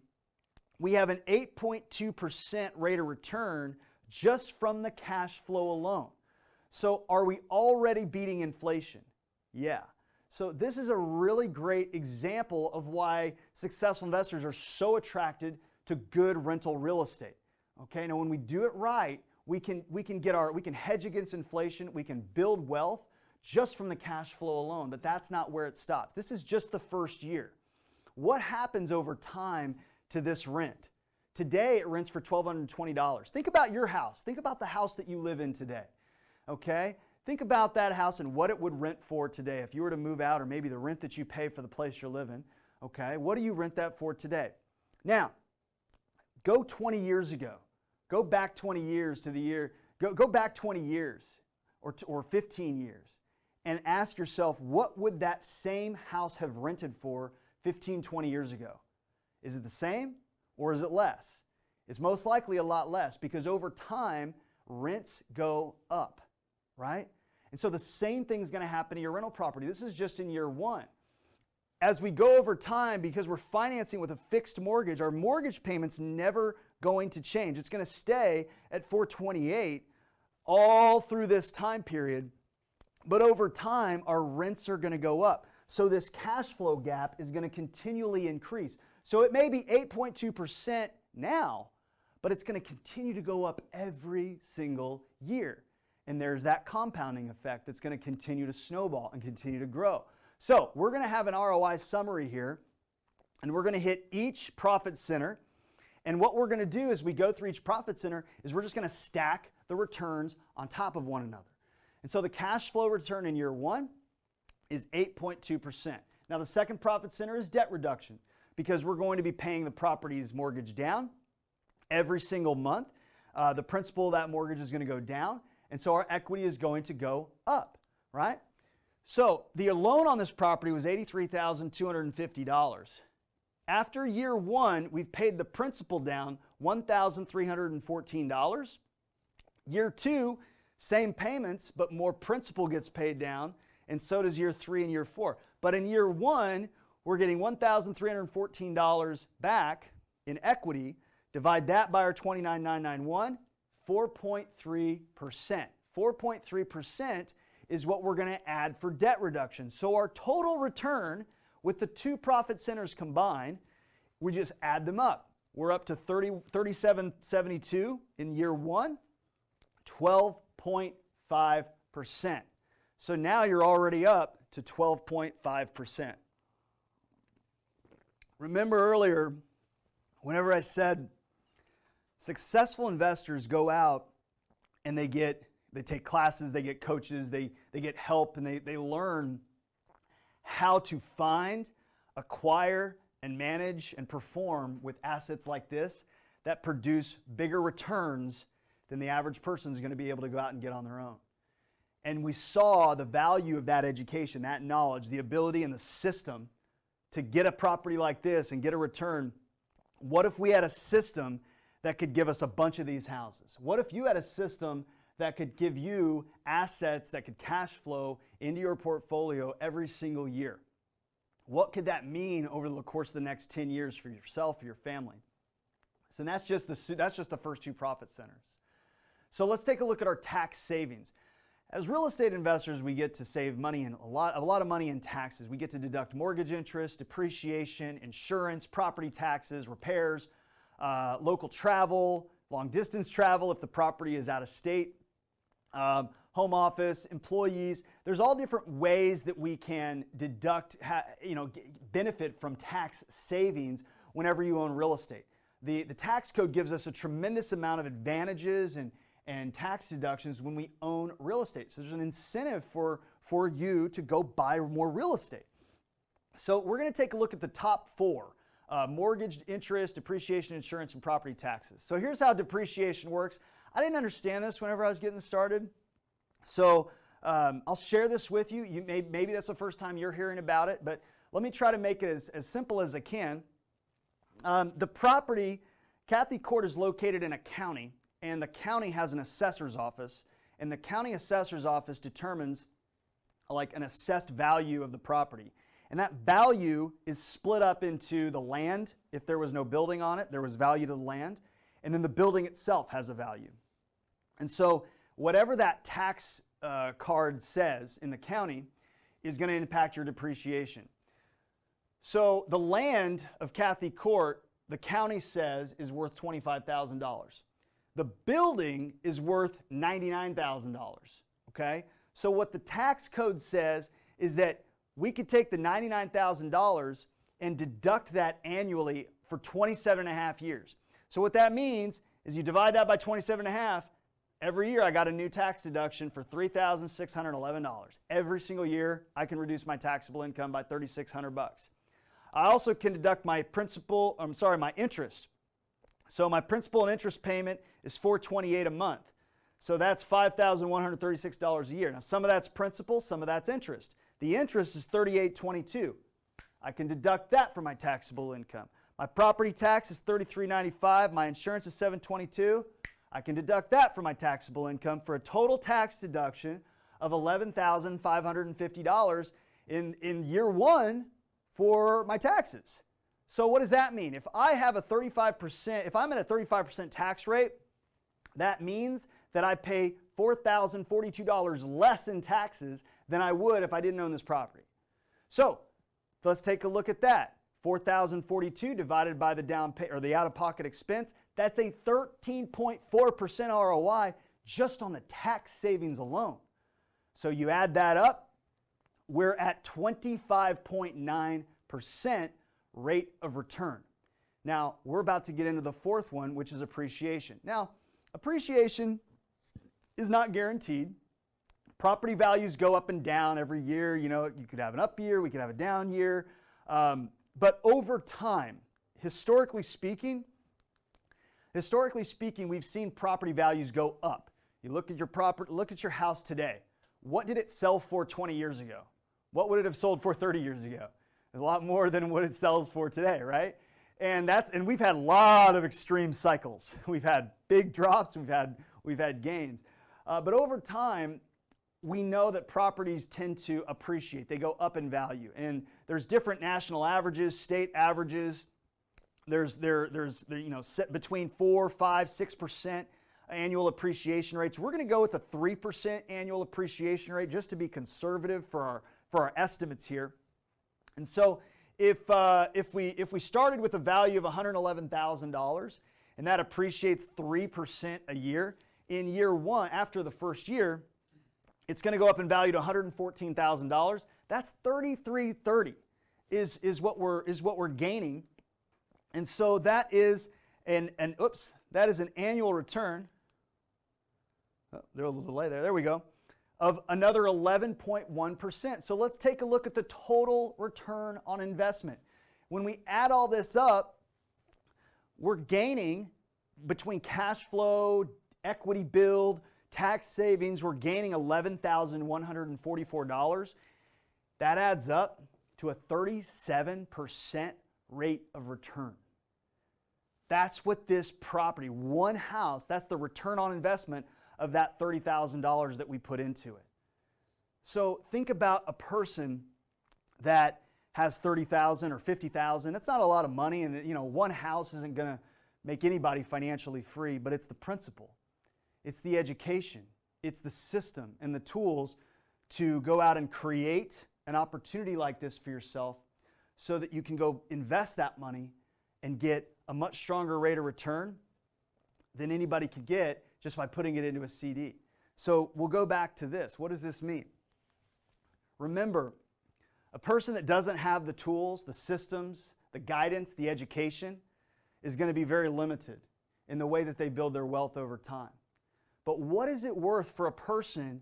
we have an 8.2% rate of return just from the cash flow alone. So are we already beating inflation? Yeah. So this is a really great example of why successful investors are so attracted to good rental real estate. Okay, now when we do it right, we can hedge against inflation, we can build wealth just from the cash flow alone, but that's not where it stops. This is just the first year. What happens over time to this rent? Today it rents for $1,220. Think about your house. Think about the house that you live in today. Okay? Think about that house and what it would rent for today if you were to move out, or maybe the rent that you pay for the place you're living. Okay? What do you rent that for today? Now, go 20 years ago. Go back 20 years to the year, go back 20 years or 15 years and ask yourself, what would that same house have rented for 15, 20 years ago? Is it the same or is it less? It's most likely a lot less, because over time, rents go up, right? And so the same thing is going to happen to your rental property. This is just in year one. As we go over time, because we're financing with a fixed mortgage, our mortgage payment's never going to change. It's going to stay at $428 all through this time period. But over time, our rents are going to go up. So this cash flow gap is going to continually increase. So it may be 8.2% now, but it's going to continue to go up every single year. And there's that compounding effect that's going to continue to snowball and continue to grow. So we're going to have an ROI summary here, and we're going to hit each profit center. And what we're going to do as we go through each profit center is we're just going to stack the returns on top of one another. And so the cash flow return in year one is 8.2%. Now the second profit center is debt reduction, because we're going to be paying the property's mortgage down every single month. The principal of that mortgage is going to go down, and so our equity is going to go up, right? So the loan on this property was $83,250. After year one, we've paid the principal down $1,314. Year two, same payments, but more principal gets paid down, and so does year three and year four. But in year one, we're getting $1,314 back in equity. Divide that by our 29,991, 4.3%. 4.3% is what we're going to add for debt reduction. So our total return with the two profit centers combined, we just add them up. We're up to 3772 in year one, 12.5%. So now you're already up to 12.5%. Remember earlier, whenever I said successful investors go out and they take classes, they get coaches, they get help, and they learn how to find, acquire, and manage and perform with assets like this that produce bigger returns than the average person is going to be able to go out and get on their own. And we saw the value of that education, that knowledge, the ability and the system to get a property like this and get a return. What if we had a system that could give us a bunch of these houses? What if you had a system that could give you assets that could cash flow into your portfolio every single year? What could that mean over the course of the next 10 years for yourself or your family? So that's just the first two profit centers. So let's take a look at our tax savings. As real estate investors, we get to save money, and a lot of money in taxes. We get to deduct mortgage interest, depreciation, insurance, property taxes, repairs, local travel, long distance travel if the property is out of state, home office, employees. There's all different ways that we can deduct, benefit from tax savings whenever you own real estate. The tax code gives us a tremendous amount of advantages and tax deductions when we own real estate. So there's an incentive for you to go buy more real estate. So we're going to take a look at the top four: mortgage interest, depreciation, insurance, and property taxes. So here's how depreciation works. I didn't understand this whenever I was getting started. So I'll share this with you. Maybe that's the first time you're hearing about it, but let me try to make it as simple as I can. The property, Cathy Court, is located in a county, and the county has an assessor's office, and the county assessor's office determines like an assessed value of the property. And that value is split up into the land. If there was no building on it, there was value to the land, and then the building itself has a value. And so whatever that tax card says in the county is going to impact your depreciation. So the land of Cathy Court, the county says, is worth $25,000. The building is worth $99,000, okay? So what the tax code says is that we could take the $99,000 and deduct that annually for 27 and a half years. So what that means is you divide that by 27 and a half, every year I got a new tax deduction for $3,611. Every single year I can reduce my taxable income by $3,600. I also can deduct my my interest. So my principal and interest payment is $428 a month. So that's $5,136 a year. Now some of that's principal, some of that's interest. The interest is $38.22. I can deduct that from my taxable income. My property tax is $33.95. My insurance is $722. I can deduct that from my taxable income for a total tax deduction of $11,550 in year one for my taxes. So what does that mean? If I have a 35%, if I'm at a 35% tax rate, that means that I pay $4,042 less in taxes than I would if I didn't own this property. So let's take a look at that. $4,042 divided by the out-of-pocket expense, that's a 13.4% ROI just on the tax savings alone. So you add that up, we're at 25.9% rate of return. Now, we're about to get into the fourth one, which is appreciation. Now, appreciation is not guaranteed. Property values go up and down every year. You know, you could have an up year, we could have a down year. But over time, historically speaking, we've seen property values go up. You look at your house today. What did it sell for 20 years ago? What would it have sold for 30 years ago? A lot more than what it sells for today, right? And we've had a lot of extreme cycles. We've had big drops, we've had gains. But over time, we know that properties tend to appreciate. They go up in value. And there's different national averages, state averages. There's set between 4, 5, 6% annual appreciation rates. We're going to go with a 3% annual appreciation rate just to be conservative for our estimates here. And so if we started with a value of $111,000 and that appreciates 3% a year, in year one, after the first year, it's going to go up in value to $114,000. That's $3,330 is what we're gaining. And so that is an annual return. Oh, there's a little delay there. There we go. Of another 11.1%. So let's take a look at the total return on investment. When we add all this up, we're gaining between cash flow, equity build, tax savings, we're gaining $11,144. That adds up to a 37% rate of return. That's what this property, one house, that's the return on investment of that $30,000 that we put into it. So think about a person that has $30,000 or $50,000. That's not a lot of money, and one house isn't going to make anybody financially free, but it's the principle. It's the education, it's the system and the tools to go out and create an opportunity like this for yourself so that you can go invest that money and get a much stronger rate of return than anybody could get just by putting it into a CD. So we'll go back to this. What does this mean? Remember, a person that doesn't have the tools, the systems, the guidance, the education is going to be very limited in the way that they build their wealth over time. But what is it worth for a person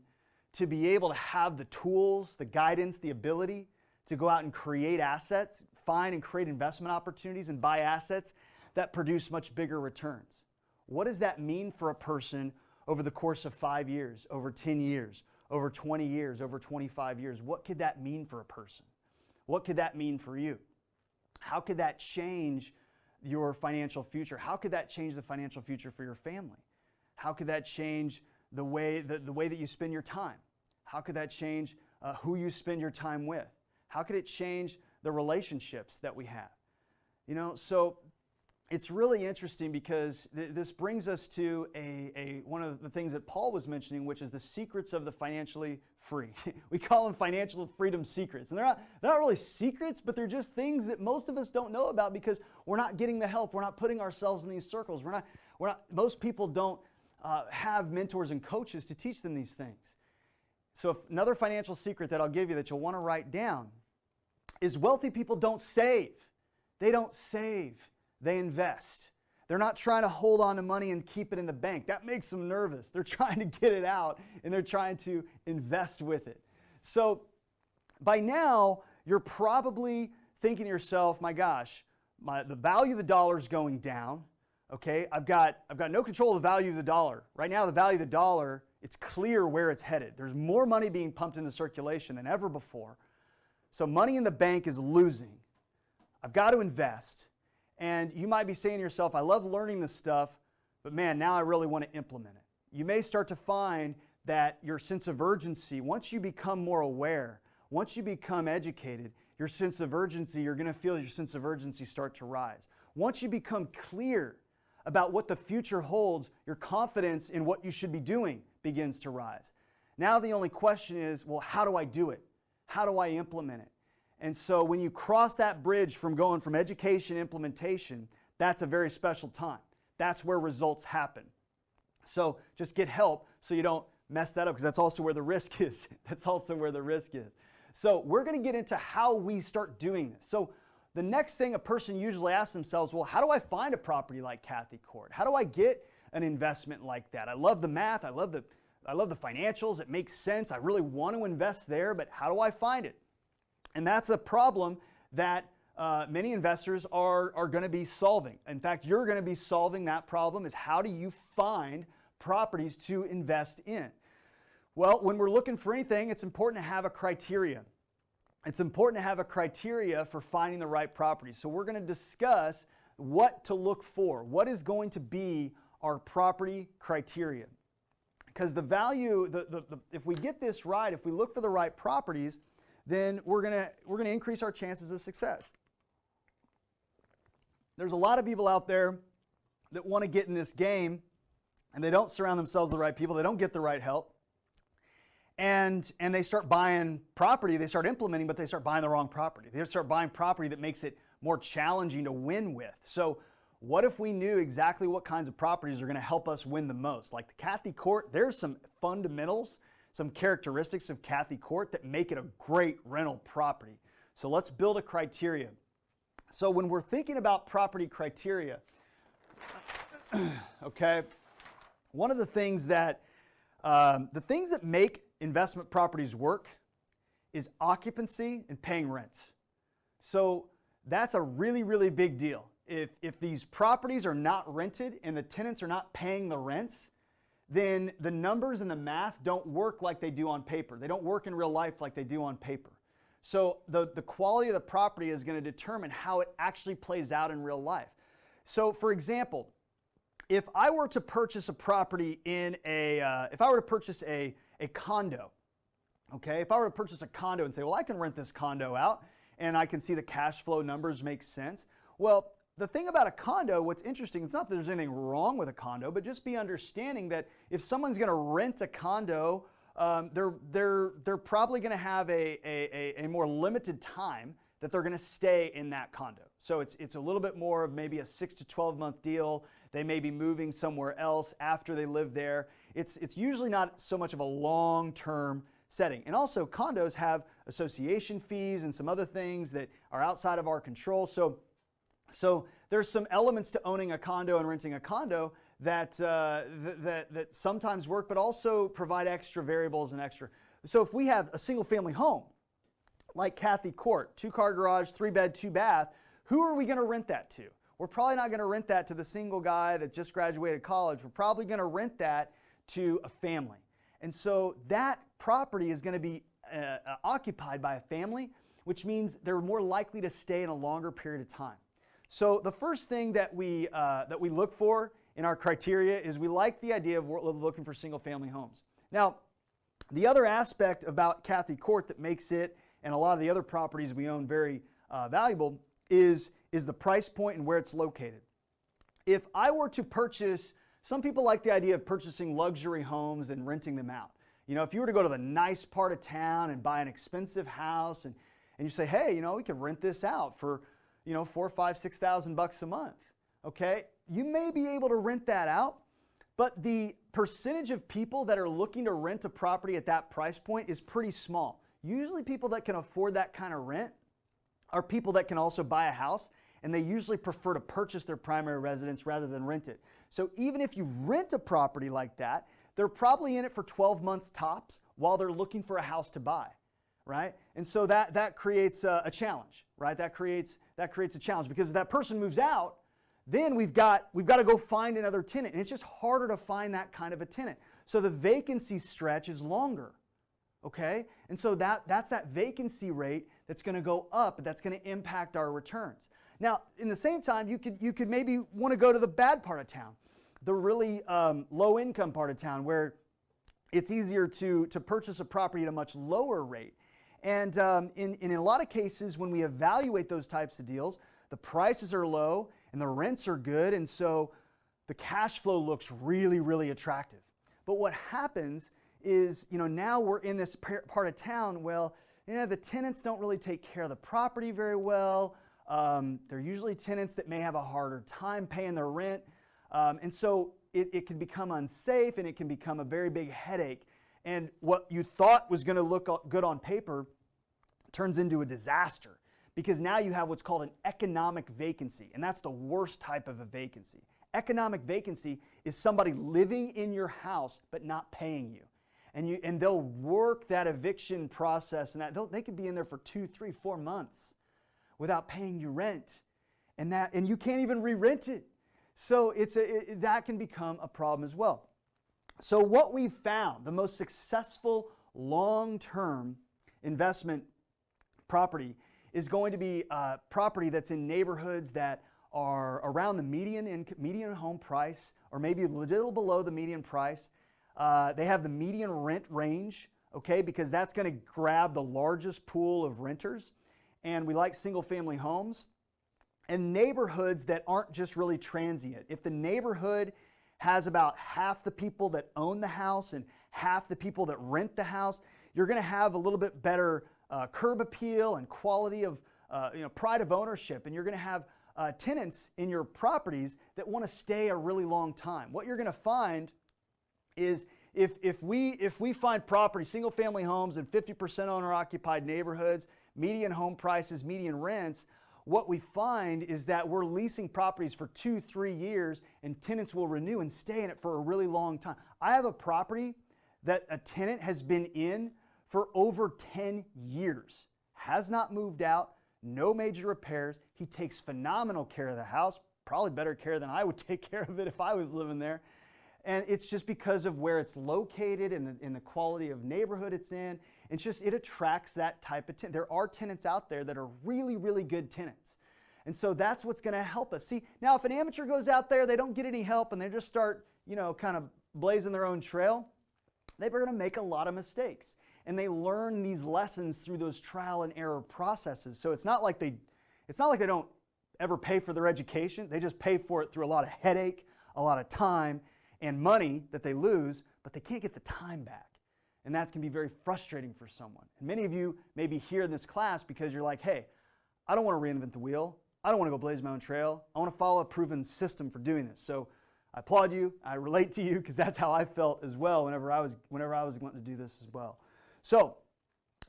to be able to have the tools, the guidance, the ability to go out and create assets, find and create investment opportunities and buy assets that produce much bigger returns? What does that mean for a person over the course of 5 years, over 10 years, over 20 years, over 25 years? What could that mean for a person? What could that mean for you? How could that change your financial future? How could that change the financial future for your family? How could that change the way that you spend your time? How could that change who you spend your time with? How could it change the relationships that we have? So it's really interesting because this brings us to one of the things that Paul was mentioning, which is the secrets of the financially free. We call them financial freedom secrets. And they're not really secrets, but they're just things that most of us don't know about because we're not getting the help. We're not putting ourselves in these circles. Most people don't have mentors and coaches to teach them these things. So another financial secret that I'll give you that you'll want to write down is wealthy people don't save. They don't save. They invest. They're not trying to hold on to money and keep it in the bank. That makes them nervous. They're trying to get it out and they're trying to invest with it. So by now, you're probably thinking to yourself, my gosh, the value of the dollar is going down. Okay, I've got no control of the value of the dollar. Right now, the value of the dollar, it's clear where it's headed. There's more money being pumped into circulation than ever before. So money in the bank is losing. I've got to invest. And you might be saying to yourself, I love learning this stuff, but man, now I really want to implement it. You may start to find that your sense of urgency, once you become more aware, once you become educated, your sense of urgency, you're going to feel your sense of urgency start to rise. Once you become clear about what the future holds, your confidence in what you should be doing begins to rise. Now the only question is, well, how do I do it? How do I implement it? And so when you cross that bridge from going from education to implementation, that's a very special time. That's where results happen. So just get help so you don't mess that up, because that's also where the risk is. That's also where the risk is. So we're going to get into how we start doing this. So the next thing a person usually asks themselves, well, how do I find a property like Kathy Court? How do I get an investment like that? I love the math. I love I love the financials. It makes sense. I really want to invest there, but how do I find it? And that's a problem that many investors are going to be solving. In fact, you're going to be solving that problem, is how do you find properties to invest in? Well, when we're looking for anything, it's important to have a criteria. It's important to have a criteria for finding the right property. So we're going to discuss what to look for. What is going to be our property criteria? Because the value, if we get this right, if we look for the right properties, then we're gonna increase our chances of success. There's a lot of people out there that want to get in this game, and they don't surround themselves with the right people. They don't get the right help, and they start buying property. They start implementing, but they start buying the wrong property. They start buying property that makes it more challenging to win with. So what if we knew exactly what kinds of properties are going to help us win the most? Like the Cathy Court, there's some fundamentals, some characteristics of Cathy Court that make it a great rental property. So let's build a criteria. So when we're thinking about property criteria, okay, one of the things that make investment properties work is occupancy and paying rents. So that's a really, really big deal. If these properties are not rented and the tenants are not paying the rents, then the numbers and the math don't work like they do on paper. They don't work in real life like they do on paper. So the quality of the property is going to determine how it actually plays out in real life. So for example, if I were to purchase a property in if I were to purchase a condo, okay, if I were to purchase a condo and say, well, I can rent this condo out and I can see the cash flow numbers make sense. Well, the thing about a condo, what's interesting, it's not that there's anything wrong with a condo, but just be understanding that if someone's going to rent a condo, they're probably going to have a more limited time that they're going to stay in that condo. So it's a little bit more of maybe a 6 to 12 month deal. They may be moving somewhere else after they live there. It's usually not so much of a long-term setting. And also condos have association fees and some other things that are outside of our control. So there's some elements to owning a condo and renting a condo that sometimes work, but also provide extra variables and extra. So if we have a single family home, like Cathy Court, 2-car garage, 3-bed, 2-bath, who are we going to rent that to? We're probably not going to rent that to the single guy that just graduated college. We're probably going to rent that to a family. And so that property is going to be occupied by a family, which means they're more likely to stay in a longer period of time. So the first thing that we look for in our criteria is we like the idea of looking for single-family homes. Now, the other aspect about Cathy Court that makes it and a lot of the other properties we own very valuable is the price point and where it's located. If I were to purchase, some people like the idea of purchasing luxury homes and renting them out. You know, if you were to go to the nice part of town and buy an expensive house and you say, hey, you know, we could rent this out for, you know, $4,000, $5,000, $6,000 a month, okay? You may be able to rent that out, but the percentage of people that are looking to rent a property at that price point is pretty small. Usually people that can afford that kind of rent are people that can also buy a house, and they usually prefer to purchase their primary residence rather than rent it. So even if you rent a property like that, they're probably in it for 12 months tops while they're looking for a house to buy, right? And so that creates a challenge, right? That creates a challenge, because if that person moves out, then we've got to go find another tenant, and it's just harder to find that kind of a tenant. So the vacancy stretch is longer, okay? And so that's that vacancy rate that's going to go up, that's going to impact our returns. Now, in the same time, you could maybe want to go to the bad part of town, the really low-income part of town, where it's easier to purchase a property at a much lower rate. And in a lot of cases, when we evaluate those types of deals, the prices are low and the rents are good, and so the cash flow looks really, really attractive. But what happens is, you know, now we're in this part of town, well, you know, the tenants don't really take care of the property very well. They're usually tenants that may have a harder time paying their rent. And so it can become unsafe, and it can become a very big headache. And what you thought was going to look good on paper turns into a disaster, because now you have what's called an economic vacancy, and that's the worst type of a vacancy. Economic vacancy is somebody living in your house but not paying you. and they'll work that eviction process, and they could be in there for 2, 3, 4 months without paying you rent, and you can't even re-rent it. So that can become a problem as well. So what we've found, the most successful long-term investment property is going to be property that's in neighborhoods that are around the median home price, or maybe a little below the median price. They have the median rent range, okay, because that's going to grab the largest pool of renters. And we like single-family homes. And neighborhoods that aren't just really transient. If the neighborhood has about half the people that own the house and half the people that rent the house, you're going to have a little bit better curb appeal and quality of pride of ownership, and you're going to have tenants in your properties that want to stay a really long time. What you're going to find is if we find property, single family homes in 50% owner occupied neighborhoods, median home prices, median rents, what we find is that we're leasing properties for 2, 3 years, and tenants will renew and stay in it for a really long time. I have a property that a tenant has been in for over 10 years, has not moved out, no major repairs. He takes phenomenal care of the house, probably better care than I would take care of it if I was living there. And it's just because of where it's located and in the quality of neighborhood it's in. It attracts that type of tenant. There are tenants out there that are really, really good tenants. And so that's what's going to help us. See, now if an amateur goes out there, they don't get any help, and they just start, kind of blazing their own trail, they're going to make a lot of mistakes. And they learn these lessons through those trial and error processes. So it's not like they don't ever pay for their education. They just pay for it through a lot of headache, a lot of time, and money that they lose, but they can't get the time back. And that can be very frustrating for someone. And many of you may be here in this class because you're like, hey, I don't want to reinvent the wheel. I don't want to go blaze my own trail. I want to follow a proven system for doing this. So I applaud you. I relate to you because that's how I felt as well whenever I was wanting to do this as well. So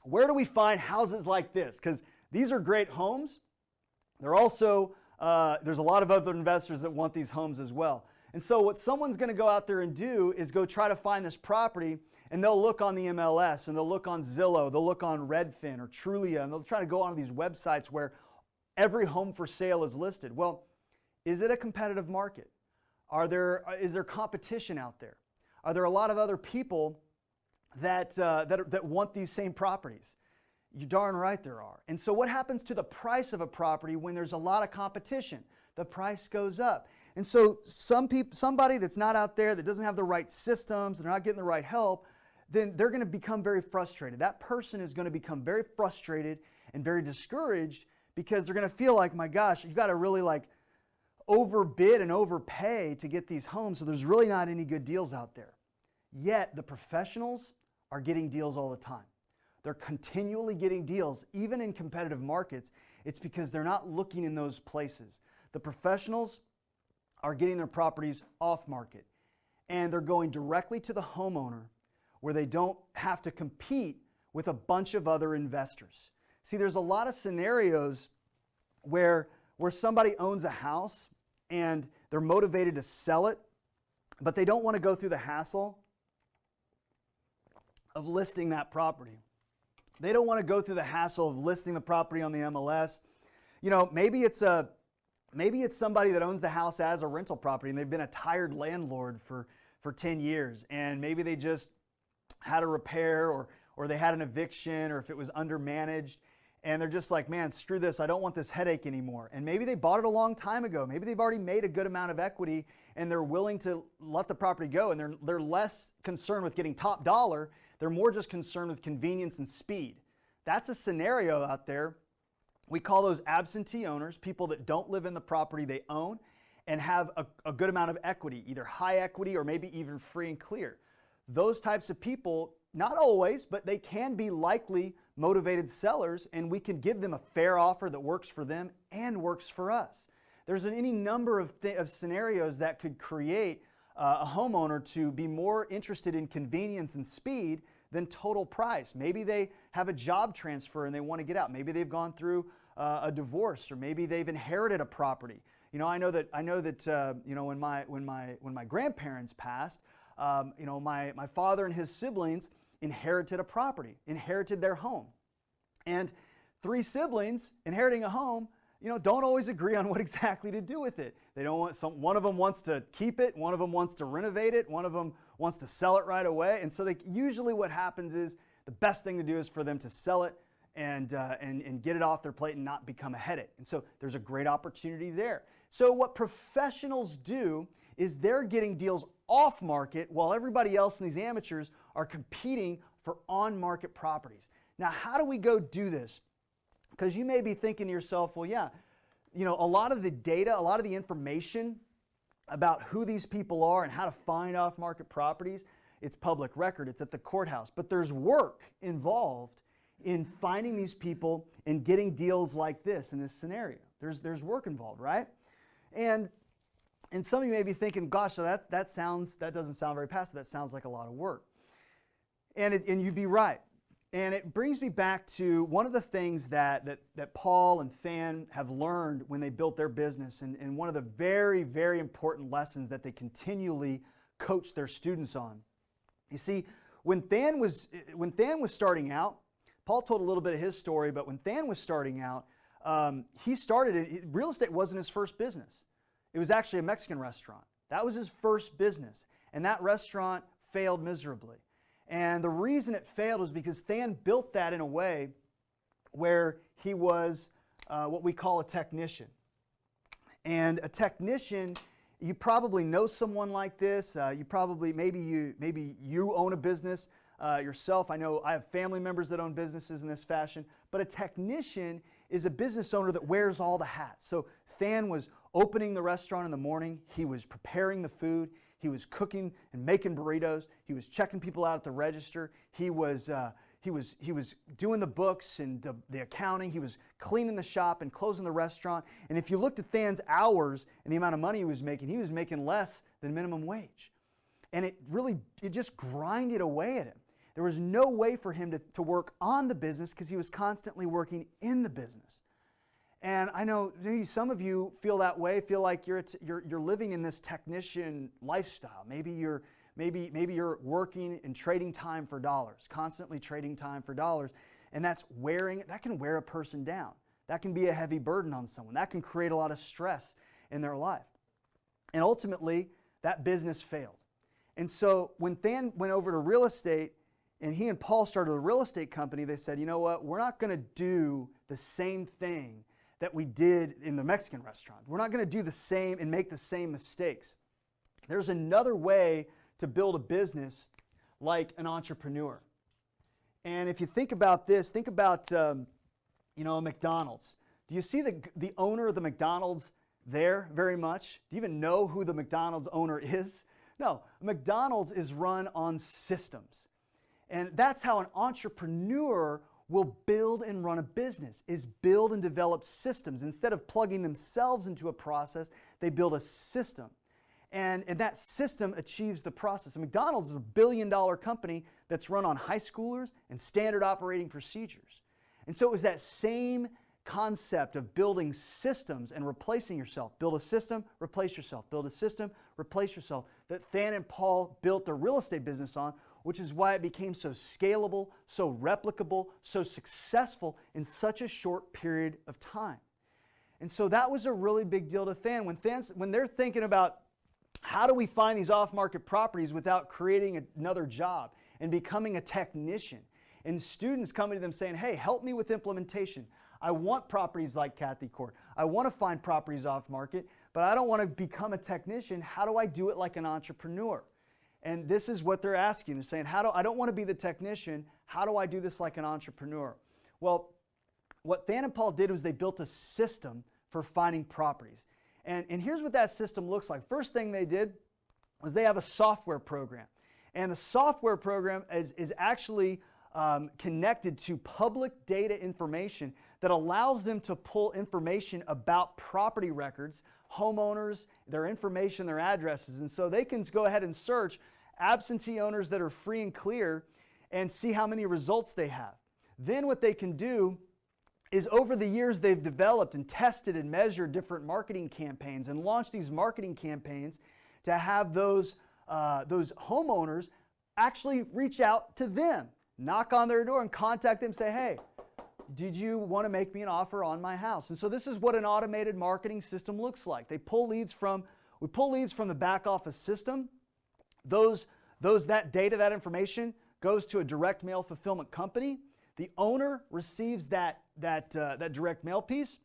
where do we find houses like this? Because these are great homes. They're also, there's a lot of other investors that want these homes as well. And so what someone's going to go out there and do is go try to find this property, and they'll look on the MLS, and they'll look on Zillow, they'll look on Redfin or Trulia, and they'll try to go on these websites where every home for sale is listed. Well, is it a competitive market? Is there competition out there? Are there a lot of other people that want these same properties? You're darn right there are. And so what happens to the price of a property when there's a lot of competition? The price goes up. And so somebody that's not out there, that doesn't have the right systems, they're not getting the right help, then they're going to become very frustrated. That person is going to become very frustrated and very discouraged because they're going to feel like, my gosh, you got to really overbid and overpay to get these homes, so there's really not any good deals out there. Yet the professionals are getting deals all the time. They're continually getting deals, even in competitive markets. It's because they're not looking in those places. The professionals are getting their properties off market, and they're going directly to the homeowner where they don't have to compete with a bunch of other investors. See, there's a lot of scenarios where somebody owns a house and they're motivated to sell it, but they don't want to go through the hassle of listing that property. They don't want to go through the hassle of listing the property on the MLS. Maybe it's somebody that owns the house as a rental property, and they've been a tired landlord for 10 years, and maybe they just had a repair or they had an eviction, or if it was undermanaged, and they're just like, man, screw this, I don't want this headache anymore. And maybe they bought it a long time ago. Maybe they've already made a good amount of equity and they're willing to let the property go, and they're less concerned with getting top dollar. They're more just concerned with convenience and speed. That's a scenario out there. We call those absentee owners, people that don't live in the property they own and have a good amount of equity, either high equity or maybe even free and clear. Those types of people, not always, but they can be likely motivated sellers, and we can give them a fair offer that works for them and works for us. There's any number of scenarios that could create a homeowner to be more interested in convenience and speed than total price. Maybe they have a job transfer and they want to get out. Maybe they've gone through a divorce, or maybe they've inherited a property. I know that when my grandparents passed, my father and his siblings inherited a property, inherited their home. And 3 siblings inheriting a home, don't always agree on what exactly to do with it. They don't want one of them wants to keep it, one of them wants to renovate it, one of them wants to sell it right away. And so usually what happens is the best thing to do is for them to sell it and get it off their plate and not become a headache. And so there's a great opportunity there. So what professionals do is they're getting deals off market while everybody else and these amateurs are competing for on-market properties. Now, how do we go do this? Because you may be thinking to yourself, well, yeah, a lot of the data, a lot of the information about who these people are and how to find off-market properties, it's public record, it's at the courthouse. But there's work involved in finding these people and getting deals like this in this scenario. There's work involved, right? And some of you may be thinking, gosh, so that doesn't sound very passive. That sounds like a lot of work. And you'd be right. And it brings me back to one of the things that Paul and Than have learned when they built their business, and one of the very, very important lessons that they continually coach their students on. You see, when Than was starting out, Paul told a little bit of his story, but when Than was starting out, real estate wasn't his first business. It was actually a Mexican restaurant. That was his first business, and that restaurant failed miserably. And the reason it failed was because Than built that in a way where he was what we call a technician. And a technician, you probably know someone like this. Maybe you own a business yourself. I know I have family members that own businesses in this fashion. But a technician is a business owner that wears all the hats. So Than was opening the restaurant in the morning. He was preparing the food. He was cooking and making burritos. He was checking people out at the register. He was doing the books and the accounting. He was cleaning the shop and closing the restaurant. And if you looked at Than's hours and the amount of money he was making less than minimum wage. And it just grinded away at him. There was no way for him to work on the business because he was constantly working in the business. And I know maybe some of you feel that way, feel like you're living in this technician lifestyle. Maybe you're working and trading time for dollars, constantly trading time for dollars, and that can wear a person down. That can be a heavy burden on someone. That can create a lot of stress in their life. And ultimately, that business failed. And so when Than went over to real estate and he and Paul started a real estate company, they said, you know what, we're not going to do the same thing that we did in the Mexican restaurant. We're not going to do the same and make the same mistakes. There's another way to build a business like an entrepreneur. And if you think about this, think about a McDonald's. Do you see the owner of the McDonald's there very much? Do you even know who the McDonald's owner is? No, McDonald's is run on systems. And that's how an entrepreneur will build and run a business, is build and develop systems. Instead of plugging themselves into a process, they build a system. And that system achieves the process. And McDonald's is a billion-dollar company that's run on high schoolers and standard operating procedures. And so it was that same concept of building systems and replacing yourself. Build a system, replace yourself. Build a system, replace yourself. That Than and Paul built their real estate business on, which is why it became so scalable, so replicable, so successful in such a short period of time. And so that was a really big deal to Than. When they're thinking about how do we find these off-market properties without creating another job and becoming a technician, and students coming to them saying, hey, help me with implementation. I want properties like Kathy Court. I want to find properties off-market, but I don't want to become a technician. How do I do it like an entrepreneur? And this is what they're asking. They're saying, I don't want to be the technician. How do I do this like an entrepreneur? Well, what Than and Paul did was they built a system for finding properties. And here's what that system looks like. First thing they did was they have a software program. And the software program is actually connected to public data information that allows them to pull information about property records, homeowners, their information, their addresses. And so they can go ahead and search absentee owners that are free and clear and see how many results they have. Then what they can do is over the years they've developed and tested and measured different marketing campaigns and launched these marketing campaigns to have those homeowners actually reach out to them, knock on their door and contact them, say, hey, did you want to make me an offer on my house? And so this is what an automated marketing system looks like. We pull leads from the back office system. That data, that information goes to a direct mail fulfillment company. The owner receives that direct mail piece.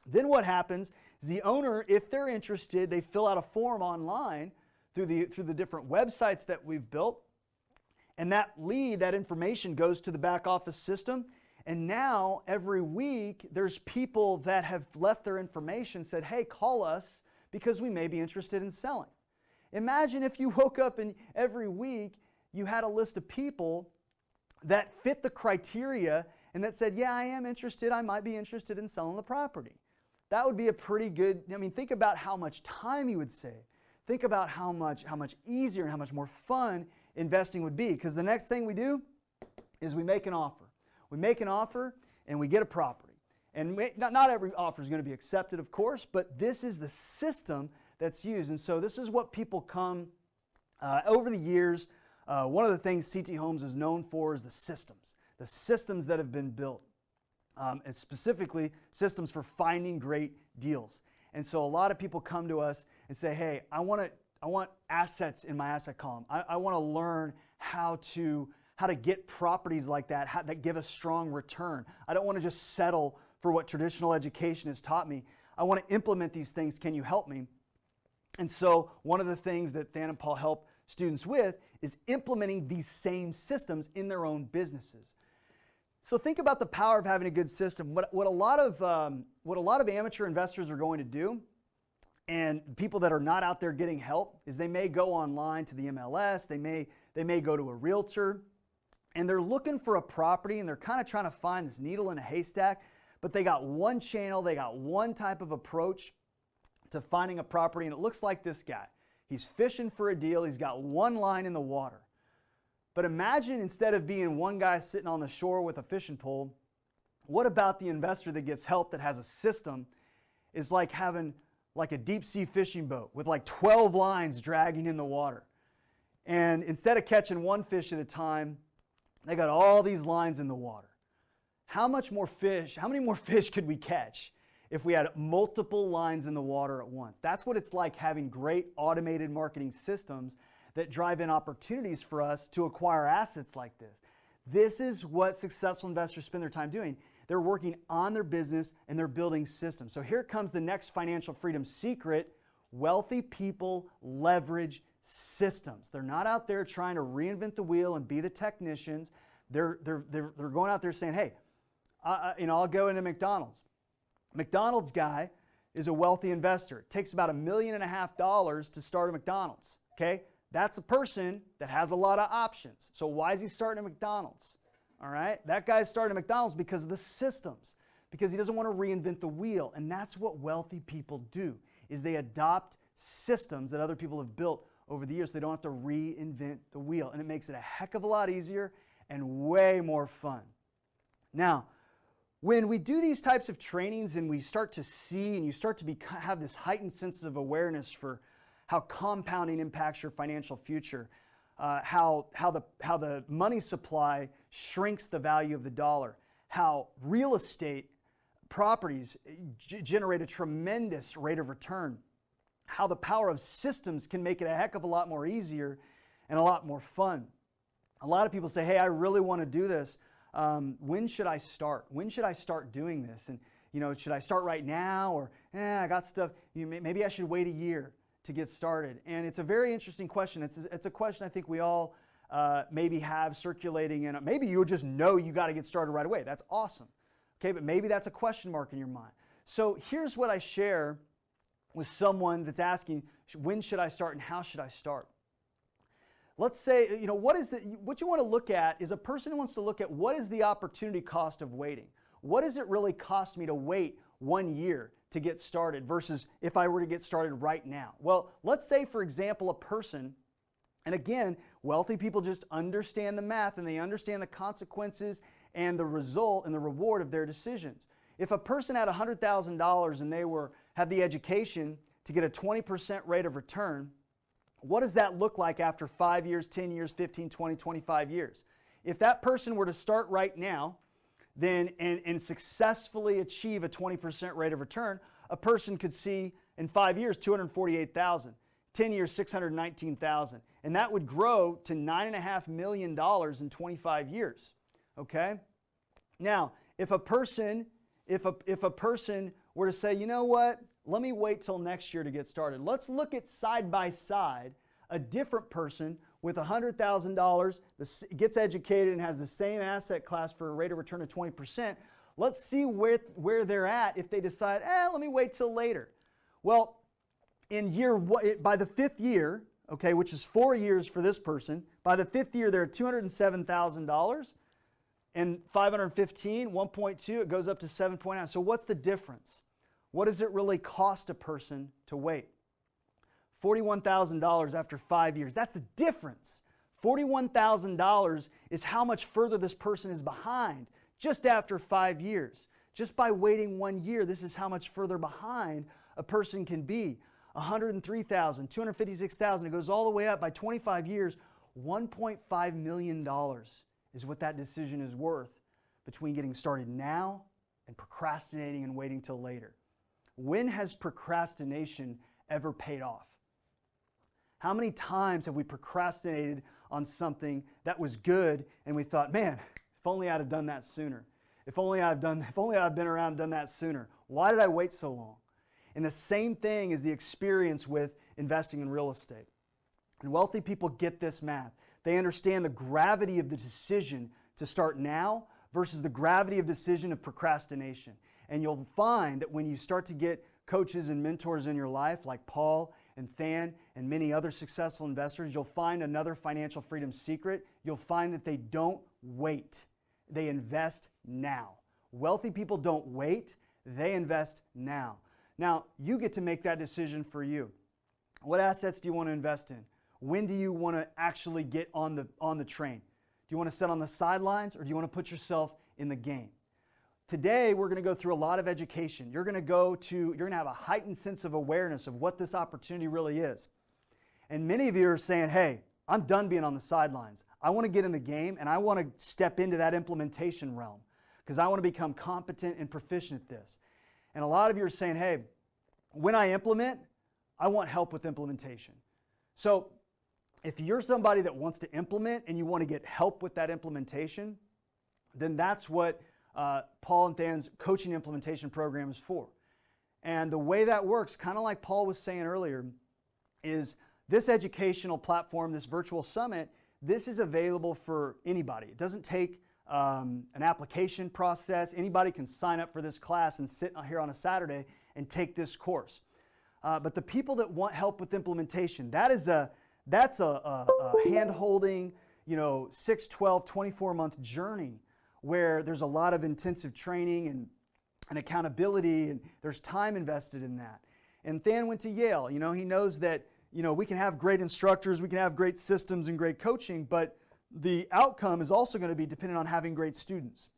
Then what happens is the owner, if they're interested, they fill out a form online through the different websites that we've built. And that lead, that information goes to the back office system. And now every week there's people that have left their information, said, hey, call us because we may be interested in selling. Imagine if you woke up and every week you had a list of people that fit the criteria and that said, yeah, I am interested, I might be interested in selling the property. That would be a pretty good, think about how much time you would save. Think about how much easier and how much more fun investing would be. Because the next thing we do is we make an offer. We make an offer and we get a property. And not every offer is going to be accepted, of course, but this is the system that's used. And so this is what people come over the years. One of the things CT Homes is known for is the systems that have been built, and specifically systems for finding great deals. And so a lot of people come to us and say, hey, I want assets in my asset column. I want to learn how to get properties like that that give a strong return. I don't want to just settle for what traditional education has taught me. I want to implement these things. Can you help me? And so one of the things that Than and Paul help students with is implementing these same systems in their own businesses. So think about the power of having a good system. What a lot of amateur investors are going to do, and people that are not out there getting help, is they may go online to the MLS, they may go to a realtor, and they're looking for a property and they're kind of trying to find this needle in a haystack, but they got one channel, they got one type of approach to finding a property, and it looks like this guy. He's fishing for a deal, he's got one line in the water. But imagine instead of being one guy sitting on the shore with a fishing pole, what about the investor that gets help that has a system? Is like having like a deep sea fishing boat with like 12 lines dragging in the water. And instead of catching one fish at a time, they got all these lines in the water. How many more fish could we catch if we had multiple lines in the water at once? That's what it's like having great automated marketing systems that drive in opportunities for us to acquire assets like this. This is what successful investors spend their time doing. They're working on their business and they're building systems. So here comes the next financial freedom secret. Wealthy people leverage systems. They're not out there trying to reinvent the wheel and be the technicians. They're going out there saying, hey, I'll go into McDonald's. McDonald's guy is a wealthy investor. It takes about $1.5 million to start a McDonald's. Okay? That's a person that has a lot of options. So why is he starting a McDonald's? All right? That guy's starting a McDonald's because of the systems, because he doesn't want to reinvent the wheel. And that's what wealthy people do, is they adopt systems that other people have built over the years. They don't have to reinvent the wheel. And it makes it a heck of a lot easier and way more fun. Now, when we do these types of trainings and we start to see and you start to have this heightened sense of awareness for how compounding impacts your financial future, how the money supply shrinks the value of the dollar, how real estate properties generate a tremendous rate of return, how the power of systems can make it a heck of a lot more easier and a lot more fun. A lot of people say, hey, I really want to do this. When should I start? When should I start doing this? And should I start right now? Or I got stuff, maybe I should wait a year to get started. And it's a very interesting question. It's a question I think we all maybe have circulating, and maybe you just know you got to get started right away. That's awesome. Okay, but maybe that's a question mark in your mind. So here's what I share with someone that's asking, when should I start and how should I start? Let's say, what you want to look at is a person who wants to look at what is the opportunity cost of waiting. What does it really cost me to wait 1 year to get started versus if I were to get started right now? Well, let's say, for example, a person, and again, wealthy people just understand the math and they understand the consequences and the result and the reward of their decisions. If a person had $100,000 and they had the education to get a 20% rate of return, what does that look like after 5 years, 10 years, 15, 20, 25 years? If that person were to start right now, then and successfully achieve a 20% rate of return, a person could see in 5 years $248,000, 10 years $619,000, and that would grow to $9.5 million in 25 years. Okay? Now, if a person were to say, you know what, let me wait till next year to get started. Let's look at side by side a different person with $100,000, gets educated and has the same asset class for a rate of return of 20%. Let's see where they're at if they decide, let me wait till later. Well, by the 5th year, okay, which is 4 years for this person, by the 5th year they're at $207,000 and 515, 1.2, it goes up to 7.9. So what's the difference? What does it really cost a person to wait? $41,000 after 5 years. That's the difference. $41,000 is how much further this person is behind just after 5 years. Just by waiting 1 year, this is how much further behind a person can be. $103,000, $256,000, it goes all the way up. By 25 years, $1.5 million is what that decision is worth between getting started now and procrastinating and waiting till later. When has procrastination ever paid off? How many times have we procrastinated on something that was good and we thought, man, if only I'd have done that sooner. If only I'd been around and done that sooner. Why did I wait so long? And the same thing is the experience with investing in real estate. And wealthy people get this math. They understand the gravity of the decision to start now versus the gravity of decision of procrastination. And you'll find that when you start to get coaches and mentors in your life like Paul and Than and many other successful investors, you'll find another financial freedom secret. You'll find that they don't wait. They invest now. Wealthy people don't wait. They invest now. Now, you get to make that decision for you. What assets do you want to invest in? When do you want to actually get on the train? Do you want to sit on the sidelines or do you want to put yourself in the game? Today, we're going to go through a lot of education. You're going to have a heightened sense of awareness of what this opportunity really is. And many of you are saying, hey, I'm done being on the sidelines. I want to get in the game and I want to step into that implementation realm because I want to become competent and proficient at this. And a lot of you are saying, hey, when I implement, I want help with implementation. So if you're somebody that wants to implement and you want to get help with that implementation, then that's what Paul and Than's coaching implementation program is for. And the way that works, kind of like Paul was saying earlier, is this educational platform, this virtual summit, this is available for anybody. It doesn't take an application process. Anybody can sign up for this class and sit here on a Saturday and take this course. But the people that want help with implementation, that's a hand-holding, 6, 12, 24-month journey where there's a lot of intensive training and accountability, and there's time invested in that. And Than went to Yale. He knows that we can have great instructors, we can have great systems and great coaching, but the outcome is also going to be dependent on having great students.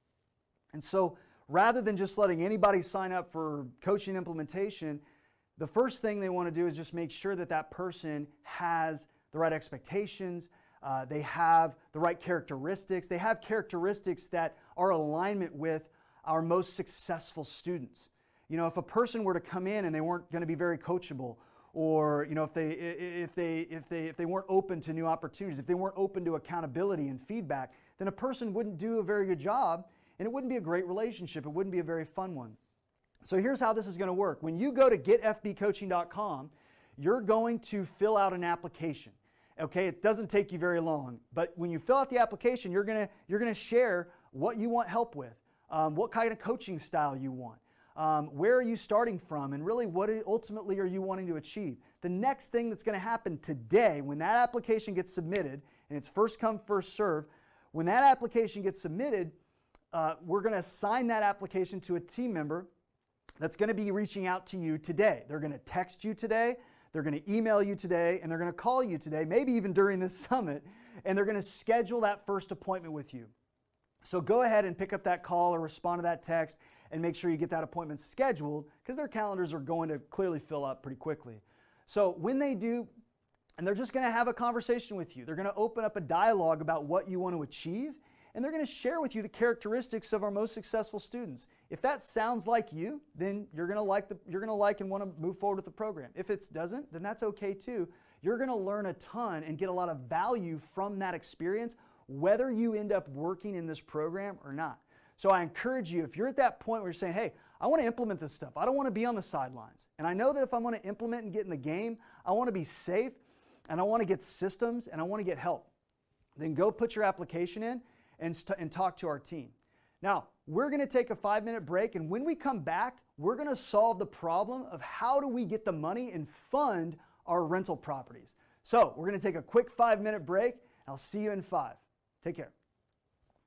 And so rather than just letting anybody sign up for coaching implementation, the first thing they want to do is just make sure that that person has the right expectations, they have the right characteristics, they have characteristics that are alignment with our most successful students. If a person were to come in and they weren't going to be very coachable, or if they weren't open to new opportunities, if they weren't open to accountability and feedback, then a person wouldn't do a very good job, and it wouldn't be a great relationship. It wouldn't be a very fun one. So here's how this is going to work. When you go to getfbcoaching.com, you're going to fill out an application. Okay, it doesn't take you very long, but when you fill out the application, you're gonna share what you want help with, what kind of coaching style you want, where are you starting from, and really what ultimately are you wanting to achieve. The next thing that's going to happen today, when that application gets submitted, and it's first come, first serve, when that application gets submitted, we're going to assign that application to a team member that's going to be reaching out to you today. They're going to text you today, they're going to email you today, and they're going to call you today, maybe even during this summit, and they're going to schedule that first appointment with you. So go ahead and pick up that call or respond to that text and make sure you get that appointment scheduled, because their calendars are going to clearly fill up pretty quickly. So when they do, And they're just going to have a conversation with you. They're going to open up a dialogue about what you want to achieve, and they're going to share with you the characteristics of our most successful students. If that sounds like you, then you're going to like and want to move forward with the program. If it doesn't, then that's okay too. You're going to learn a ton and get a lot of value from that experience, whether you end up working in this program or not. So I encourage you, if you're at that point where you're saying, hey, I want to implement this stuff. I don't want to be on the sidelines. And I know that if I'm going to implement and get in the game, I want to be safe, and I want to get systems, and I want to get help. Then go put your application in and talk to our team. Now, we're going to take a 5-minute break, and when we come back, we're going to solve the problem of how do we get the money and fund our rental properties. So we're going to take a quick 5-minute break. I'll see you in 5. Take care.